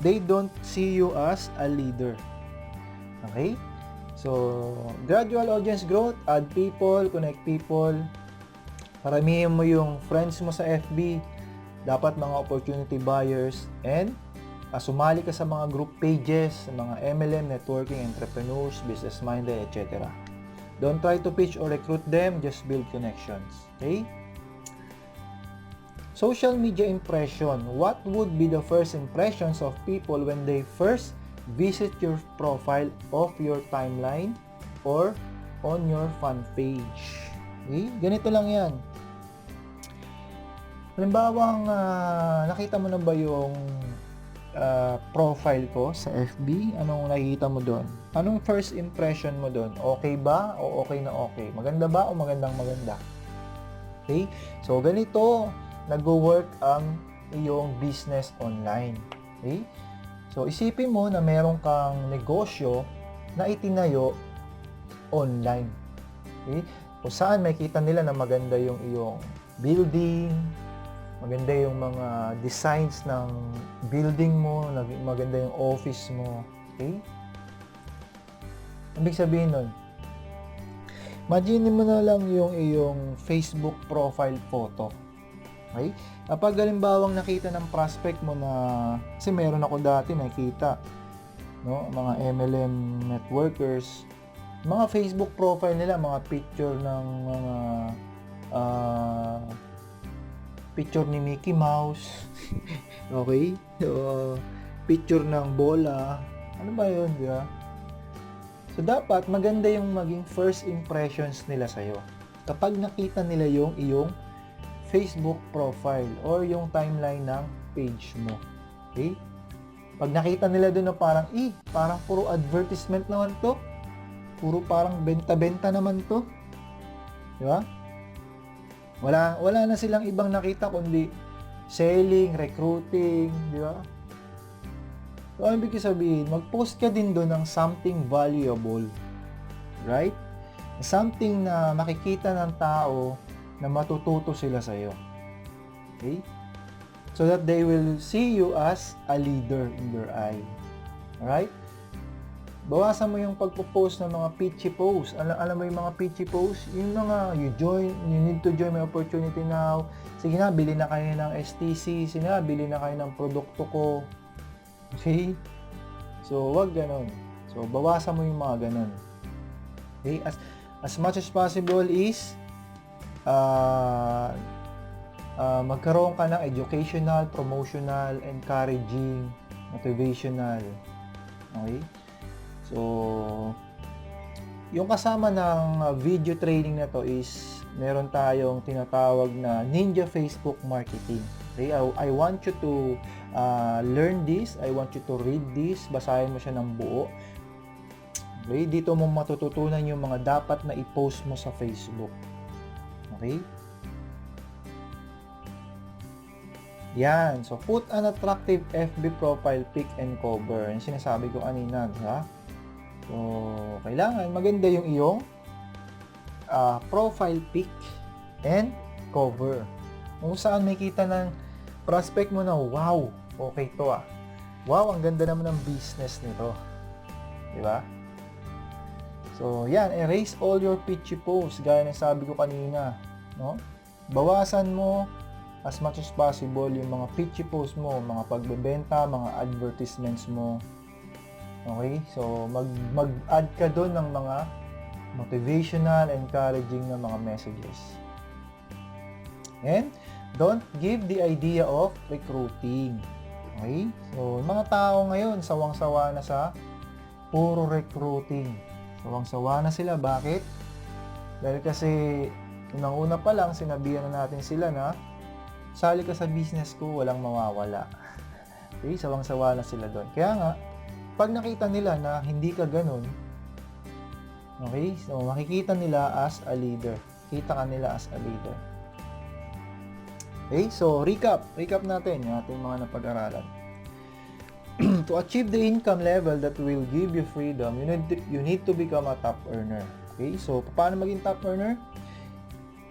They don't see you as a leader. Okay? So, gradual audience growth, add people, connect people. Paramihin mo yung friends mo sa FB. Dapat mga opportunity buyers and Sumali ka sa mga group pages, sa mga MLM, networking, entrepreneurs, business-minded, etc. Don't try to pitch or recruit them, just build connections. Okay? Social media impression. What would be the first impressions of people when they first visit your profile of your timeline or on your fan page? Okay? Ganito lang yan. Halimbawa, nakita mo na ba yung profile ko sa FB? Anong nakikita mo doon? Anong first impression mo doon? Okay ba o okay na okay? Maganda ba o magandang maganda? Okay? So, ganito nag-work ang iyong business online. Okay? So, isipin mo na meron kang negosyo na itinayo online. Okay? Kung saan makita nila na maganda yung iyong building, maganda yung mga designs ng building mo, maganda yung office mo. Okay? Ibig sabihin nun, imagine mo na lang yung iyong Facebook profile photo. Okay? Kapag halimbawang nakita ng prospect mo na, kasi meron ako dati nakita, no, mga MLM networkers, mga Facebook profile nila, mga picture ng mga picture ni Mickey Mouse. Okay? So, picture ng bola. Ano ba yun, di ba? So, dapat maganda yung maging first impressions nila sa'yo. Kapag nakita nila yung iyong Facebook profile or yung timeline ng page mo. Okay? Pag nakita nila doon na parang, parang puro advertisement naman to. Puro parang benta-benta naman to. Di ba? Wala na silang ibang nakita kundi selling, recruiting, di ba? So, ang ibig sabihin, mag-post ka din doon ng something valuable. Right? Something na makikita ng tao na matututo sila sa'yo. Okay? So that they will see you as a leader in their eye. Alright? Bawasan mo yung pagpo-post ng mga pitchy posts. Alam mo yung mga pitchy posts? Yung mga, you need to join my opportunity now. Sige na, bili na kayo ng STC. Sige na, bili na kayo ng produkto ko. Okay? So, wag ganon. So, bawasan mo yung mga ganon. Okay? As much as possible is, magkaroon ka ng educational, promotional, encouraging, motivational. Okay? So, yung kasama ng video training na to is meron tayong tinatawag na Ninja Facebook Marketing. Okay? I want you to learn this. I want you to read this. Basahin mo siya ng buo. Okay? Dito mo matututunan yung mga dapat na i-post mo sa Facebook. Okay? Yan. So, put an attractive FB profile pic and cover. Yung sinasabi ko kanina, ha? So, kailangan maganda yung iyong profile pic and cover. Kung saan may kita ng prospect mo na, wow, okay to ah. Wow, ang ganda naman ng business nito. Diba? So, yan. Erase all your pitchy posts. Gaya ng sabi ko kanina. No? Bawasan mo as much as possible yung mga pitchy posts mo, mga pagbebenta, mga advertisements mo. Okay? So, mag-add ka doon ng mga motivational, encouraging na mga messages. And, don't give the idea of recruiting. Okay? So, mga tao ngayon, sawang-sawa na sa puro recruiting. Sawang-sawa na sila. Bakit? Dahil kasi, unang-una pa lang, sinabihan na natin sila na, sali ka sa business ko, walang mawawala. Okay? Sawang-sawa na sila doon. Kaya nga, pag nakita nila na hindi ka ganun, okay, so makikita nila as a leader. Kita ka nila as a leader. Okay, so recap natin yung ating mga napag-aralan. To achieve the income level that will give you freedom, you need to become a top earner. Okay, so paano maging top earner?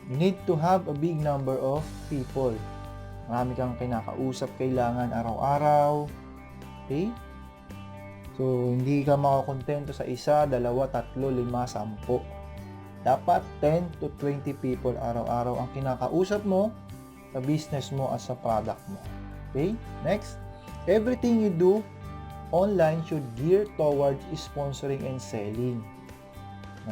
You need to have a big number of people. Marami kang kinakausap kailangan araw-araw. Okay? So, hindi ka makakontento sa isa, dalawa, tatlo, 5, 10. Dapat 10 to 20 people araw-araw ang kinakausap mo sa business mo at sa product mo. Okay? Next. Everything you do online should gear towards sponsoring and selling.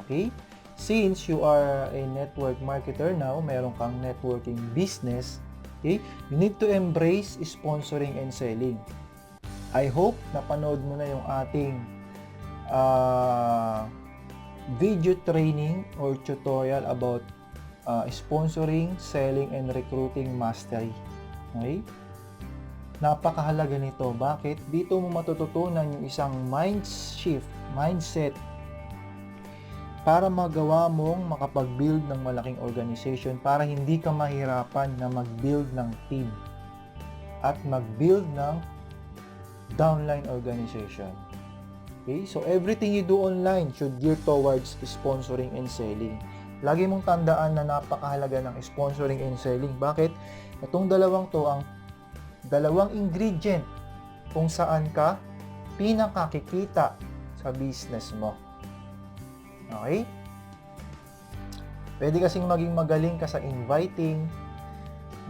Okay? Since you are a network marketer now, meron kang networking business, okay? You need to embrace sponsoring and selling. I hope napanood mo na yung ating video training or tutorial about sponsoring, selling, and recruiting mastery. Okay? Napakahalaga nito. Bakit? Dito mo matututunan yung isang mindset para magawa mong makapag-build ng malaking organization para hindi ka mahirapan na mag-build ng team at mag-build ng downline organization. Okay? So, everything you do online should gear towards sponsoring and selling. Lagi mong tandaan na napakahalaga ng sponsoring and selling. Bakit? Itong dalawang to ang dalawang ingredient kung saan ka pinakakikita sa business mo. Okay? Pwede kasing maging magaling ka sa inviting.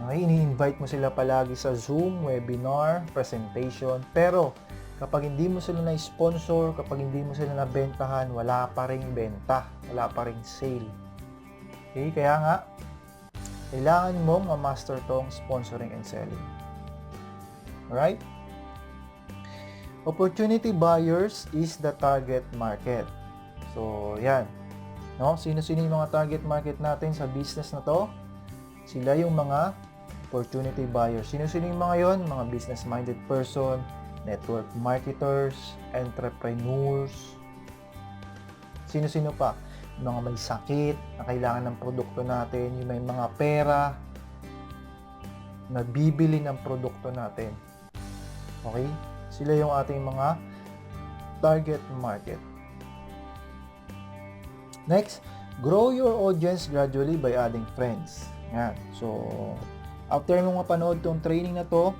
Okay? Ini-invite mo sila palagi sa Zoom, webinar, presentation. Pero, kapag hindi mo sila na-sponsor, kapag hindi mo sila nabentahan, wala pa ring benta. Wala pa ring sale. Okay? Kaya nga, kailangan mong ma-master tong sponsoring and selling. Alright? Opportunity buyers is the target market. So, yan. No? Sino-sino yung mga target market natin sa business na to? Sila yung mga opportunity buyers. Sino-sino yung mga yon? Mga business-minded person, network marketers, entrepreneurs. Sino-sino pa? Yung mga may sakit na kailangan ng produkto natin, yung may mga pera na bibili ng produkto natin. Okay? Sila yung ating mga target market. Next, grow your audience gradually by adding friends. Yan. So, after mong mapanood tong training na to,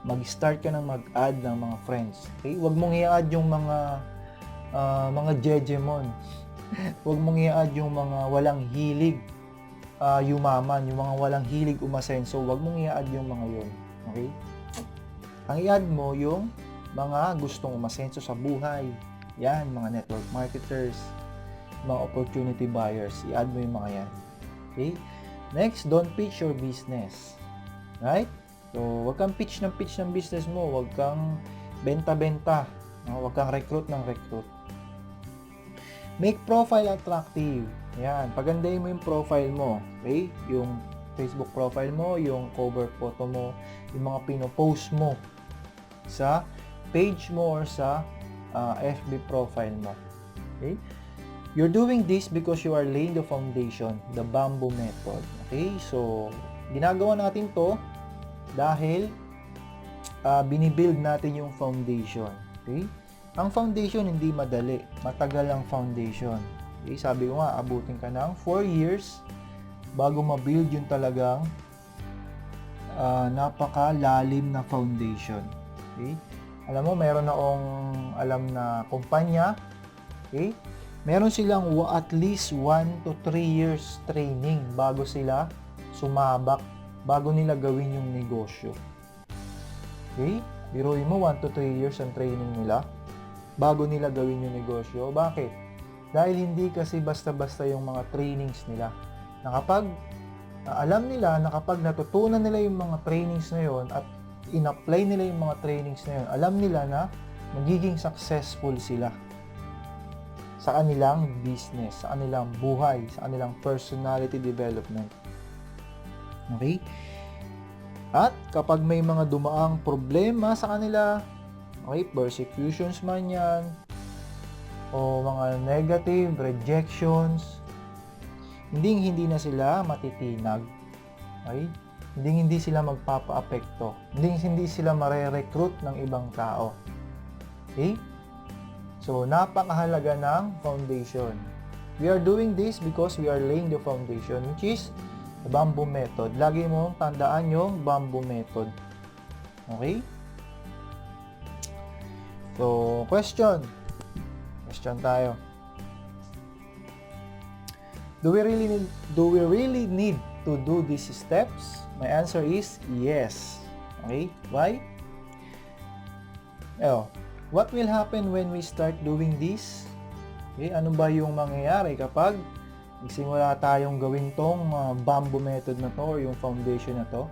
mag-start ka ng mag-add ng mga friends. Okay? Huwag mong i-add yung mga jejemon. Huwag mong i-add yung mga walang hilig yumaman, yung mga walang hilig umasenso. Huwag mong i-add yung mga yun. Okay? Ang i-add mo yung mga gustong umasenso sa buhay. Yan, mga network marketers, mga opportunity buyers. I-add mo yung mga yan. Okay? Next, don't pitch your business. Right? So, wag kang pitch ng business mo. Wag kang benta-benta. No? Wag kang recruit ng recruit. Make profile attractive. Yan. Pagandahin mo yung profile mo. Okay? Yung Facebook profile mo, yung cover photo mo, yung mga pinopost mo sa page mo or sa FB profile mo. Okay? You're doing this because you are laying the foundation, the bamboo method. Okay? So, ginagawa natin to dahil binibuild natin yung foundation. Okay? Ang foundation hindi madali. Matagal ang foundation. Okay? Sabi ko nga, abutin ka ng 4 years bago ma-build yung talagang napakalalim na foundation. Okay? Alam mo, meron akong alam na kumpanya. Okay? Meron silang at least 1 to 3 years training bago sila sumabak, bago nila gawin yung negosyo. Okay? Biruin mo, 1 to 3 years ang training nila bago nila gawin yung negosyo. Bakit? Dahil hindi kasi basta-basta yung mga trainings nila. Na kapag alam nila na kapag natutunan nila yung mga trainings na yon at in-apply nila yung mga trainings na yon, alam nila na magiging successful sila sa kanilang business, sa kanilang buhay, sa kanilang personality development. Okay? At kapag may mga dumaang problema sa kanila, okay, persecutions man yan, o mga negative rejections, hindi na sila matitinag. Okay? Hindi sila magpapa-apekto. Hindi sila mare-recruit ng ibang tao. Okay? So, napakahalaga ng foundation. We are doing this because we are laying the foundation, which is the bamboo method. Lagi mong tandaan yung bamboo method. Okay? So, question. Question tayo. Do we really need to do these steps? My answer is yes. Okay? Why? What will happen when we start doing this? Okay, ano ba yung mangyayari kapag nagsimula tayong gawin tong bamboo method na to or yung foundation na to?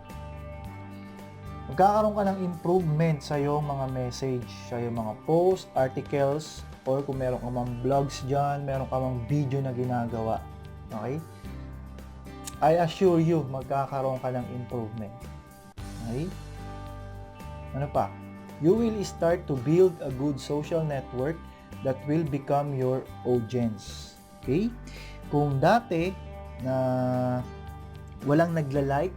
Magkakaroon ka ng improvement sa iyong mga message, sa iyong mga post, articles, or kung meron ka mang vlogs dyan, meron ka mang video na ginagawa. Okay? I assure you, magkakaroon ka ng improvement. Okay? Ano pa? You will start to build a good social network that will become your audience. Okay? Kung dati na walang nagla-like,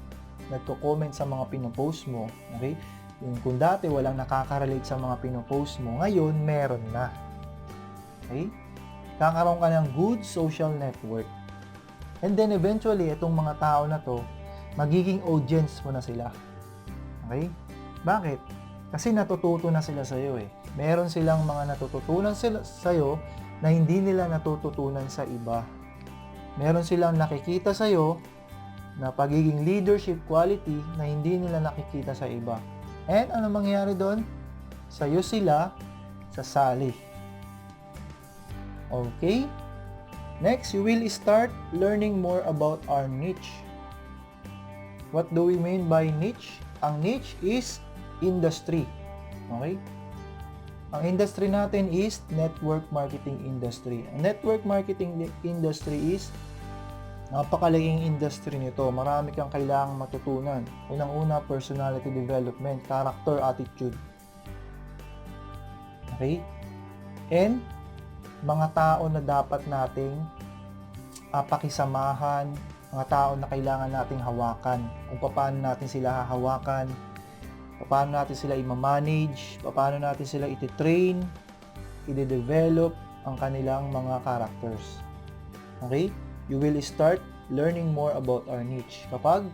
nagko-comment sa mga pinopost mo, okay? Kung dati walang nakaka-relate sa mga pinopost mo, ngayon meron na. Okay? Kakaroon ka ng good social network. And then eventually, itong mga tao na to, magiging audience mo na sila. Okay? Bakit? Kasi natututo na sila sa iyo eh. Meron silang mga natututunan sa iyo na hindi nila natututunan sa iba. Meron silang nakikita sa iyo na pagiging leadership quality na hindi nila nakikita sa iba. And ano mangyayari doon? Sa iyo sila sasali. Okay? Next, you will start learning more about our niche. What do we mean by niche? Ang niche is industry. Okay? Ang industry natin is network marketing industry. Ang network marketing industry is napakalaking industry nito. Marami kang kailangang matutunan. Unang-una, personality development, character, attitude. Okay? And mga tao na dapat nating pakisamahan, mga tao na kailangan nating hawakan, kung paano natin sila hahawakan, paano natin sila i-manage, paano natin sila iti-train, i-develop ang kanilang mga characters. Okay? You will start learning more about our niche kapag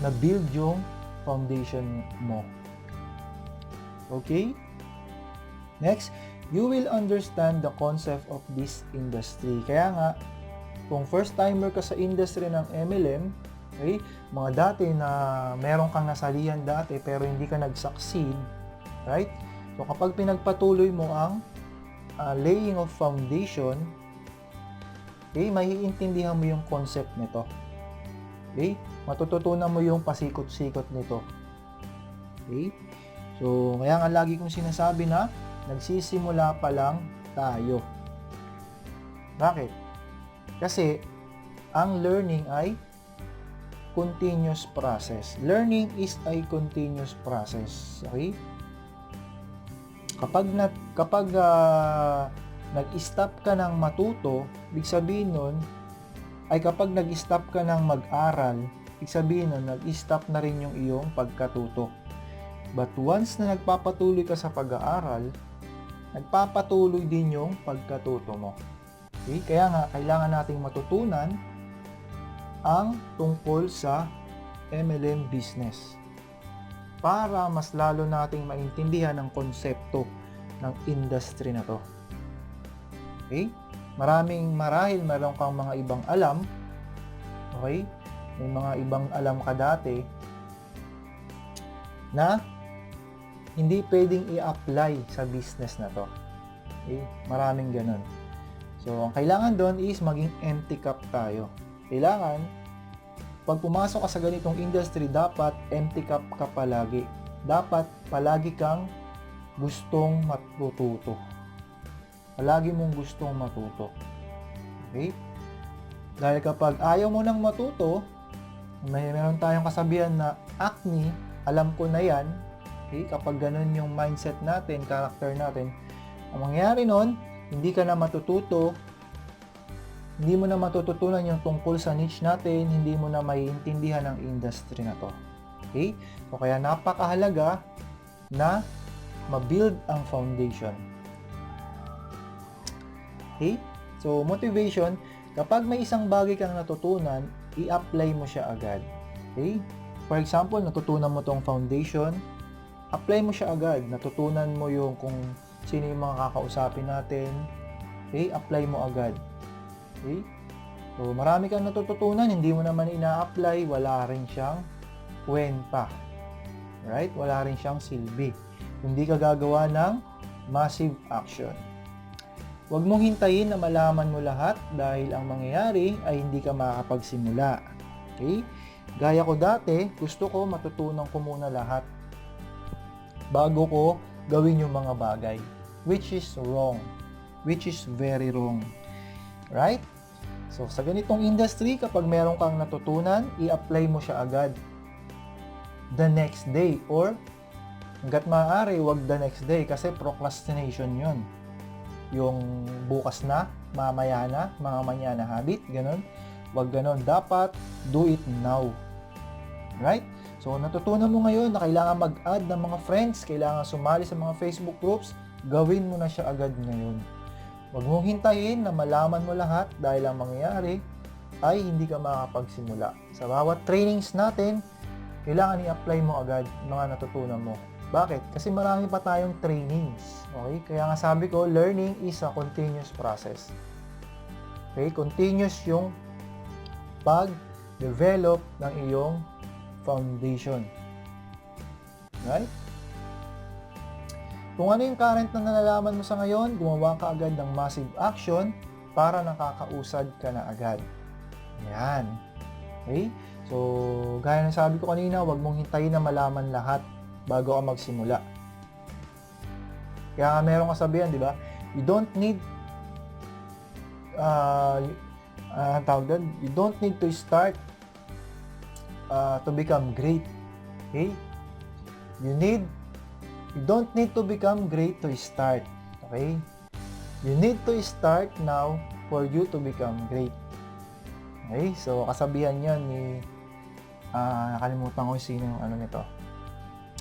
na-build yung foundation mo. Okay? Next, you will understand the concept of this industry. Kaya nga, kung first timer ka sa industry ng MLM, okay, mga dati na meron kang nasalihan dati pero hindi ka nag-succeed, right? So kapag pinagpatuloy mo ang laying of foundation, okay, maiintindihan mo yung concept nito. Okay? Matututunan mo yung pasikot-sikot nito. Okay? So, kaya nga lagi kong sinasabi na nagsisimula pa lang tayo. Bakit? Kasi ang learning ay continuous process. Learning is a continuous process. Okay? Kapag nag-stop ka ng matuto, ibig sabihin nun, ay kapag nag-stop ka ng mag-aral, ibig sabihin nun, nag-stop na rin yung iyong pagkatuto. But once na nagpapatuloy ka sa pag-aaral, nagpapatuloy din yung pagkatuto mo. Okay? Kaya nga, kailangan nating matutunan ang tungkol sa MLM business para mas lalo nating maintindihan ang konsepto ng industry na to. Okay? Marahil meron kang mga ibang alam. Okay? May mga ibang alam ka dati na hindi pwedeng i-apply sa business na to. Okay? Maraming ganun. So, ang kailangan doon is maging empty cup tayo. Kailangan, pag pumasok ka sa ganitong industry, dapat empty cup ka palagi. Dapat palagi kang gustong matututo. Palagi mong gustong matuto. Okay? Dahil kapag ayaw mo nang matuto, meron tayong kasabihan na acne, alam ko na yan. Okay? Kapag ganun yung mindset natin, character natin, ang mangyayari nun, hindi ka na matututo, hindi mo na matututunan yung tungkol sa niche natin, hindi mo na maiintindihan ang industry na to. Okay? So, kaya napakahalaga na ma-build ang foundation. Okay? So, motivation, kapag may isang bagay kang natutunan, i-apply mo siya agad. Okay? For example, natutunan mo tong foundation, apply mo siya agad. Natutunan mo yung kung sino yung mga kakausapin natin. Okay? Apply mo agad. Okay? So, marami kang natututunan, hindi mo naman ina-apply, wala rin siyang kwenta. Right? Wala rin siyang silbi. kung di ka gagawa ng massive action. Huwag mong hintayin na malaman mo lahat dahil ang mangyayari ay hindi ka makakapagsimula. Okay? Gaya ko dati, gusto ko matutunan ko muna lahat bago ko gawin yung mga bagay. Which is wrong. Which is very wrong. Right? So, sa ganitong industry, kapag meron kang natutunan, i-apply mo siya agad the next day or hanggat maaari, wag the next day kasi procrastination yon. Yung bukas na, mamaya na, mga manyana habit, ganun. Wag ganun. Dapat do it now. Right? So, natutunan mo ngayon na kailangan mag-add ng mga friends, kailangan sumali sa mga Facebook groups, gawin mo na siya agad ngayon. Huwag mong hintayin na malaman mo lahat dahil ang mangyayari ay hindi ka makakapagsimula. Sa bawat trainings natin, kailangan i-apply mo agad mga natutunan mo. Bakit? Kasi marami pa tayong trainings. Okay? Kaya nga sabi ko, learning is a continuous process. Okay? Continuous yung pag-develop ng iyong foundation. Right? Kung ano yung current na nalalaman mo sa ngayon, gumawa ka agad ng massive action para nakakausad ka na agad. Yan. Okay? So, gaya ng sabi ko kanina, huwag mong hintayin na malaman lahat bago ka magsimula. Kaya merong kasabihan, di ba? You don't need you don't need to start to become great. Okay? You don't need to become great to start. Okay? You need to start now for you to become great. Okay? So, kasabihan yan ni nakalimutan ko sino yung ano nito.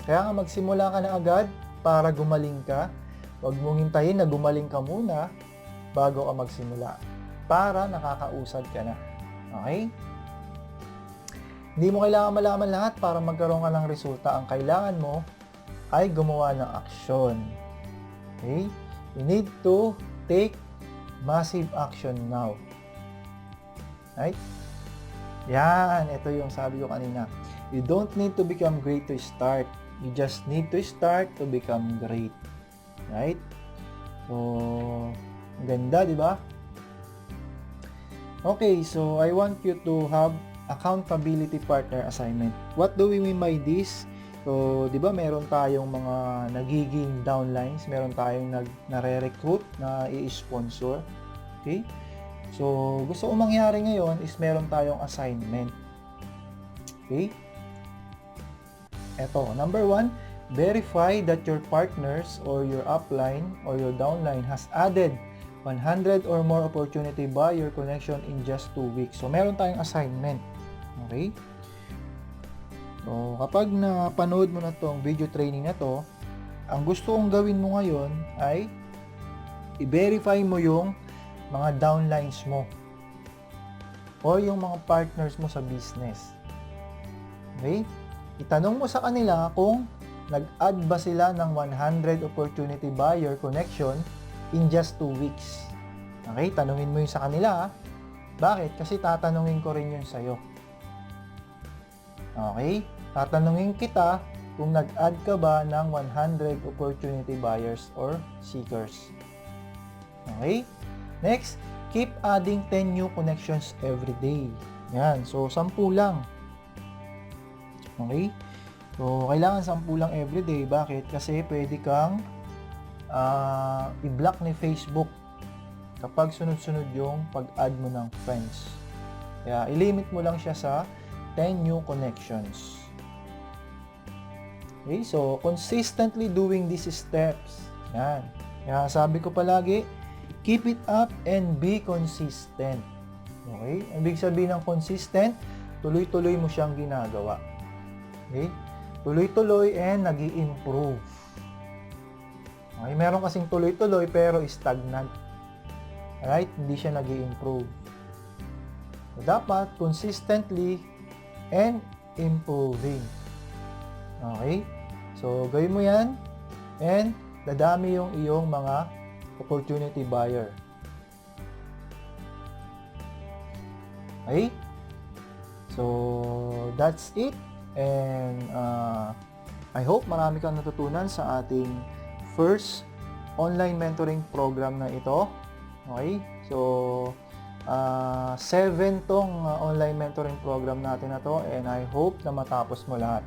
Kaya nga magsimula ka na agad para gumaling ka. Huwag mong hintayin na gumaling ka muna bago ka magsimula para nakakausad ka na. Okay? Hindi mo kailangan malaman lahat para magkaroon ka ng resulta. Ang kailangan mo ay gumawa ng aksyon. Okay? You need to take massive action now. Right? Yan, ito yung sabi ko kanina. You don't need to become great to start. You just need to start to become great. Right? So, ganda, di ba? Okay, so I want you to have accountability partner assignment. What do we mean by this? So, di ba meron tayong mga nagiging downlines, meron tayong nare-recruit na i-sponsor. Okay? So, gusto kong mangyari ngayon is meron tayong assignment. Okay? Eto, number 1, verify that your partners or your upline or your downline has added 100 or more opportunity buyer connection in just 2 weeks. So, meron tayong assignment. Okay? So, kapag napanood mo na tong video training na to, ang gusto kong gawin mo ngayon ay i-verify mo yung mga downlines mo o yung mga partners mo sa business. Okay? Itanong mo sa kanila kung nag-add ba sila ng 100 opportunity buyer connection in just 2 weeks. Okay? Tanungin mo yun sa kanila. Bakit? Kasi tatanungin ko rin yun sa'yo. Okay? Tatanungin kita kung nag-add ka ba ng 100 opportunity buyers or seekers. Okay? Next, keep adding 10 new connections every day. Yan. So, 10 lang. Okay? So, kailangan 10 lang every day. Bakit? Kasi pwede kang i-block ni Facebook kapag sunod-sunod yung pag-add mo ng friends. Kaya, ilimit mo lang siya sa 10 new connections. Okay? So, consistently doing these steps. Yan. Kaya, sabi ko palagi, keep it up and be consistent. Okay? Ang ibig sabihin ng consistent, tuloy-tuloy mo siyang ginagawa. Okay? Tuloy-tuloy and nag-i-improve. Okay? Meron kasing tuloy-tuloy pero stagnant. Alright? Hindi siya nag-i-improve. So, dapat consistently and improving. Okay? So, gawin mo yan and dadami yung iyong mga opportunity buyer. Okay? So, that's it. And I hope marami kang natutunan sa ating first online mentoring program na ito. Okay? So, 7 tong online mentoring program natin na to, and I hope na matapos mo lahat.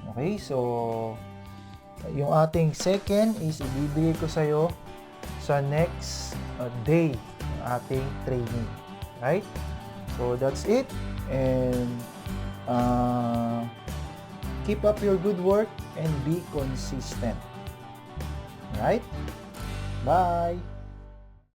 Okay? So, yung ating second is ibibigay ko sa'yo sa next day ng ating training. Right? So, that's it. And keep up your good work and be consistent. Right? Bye!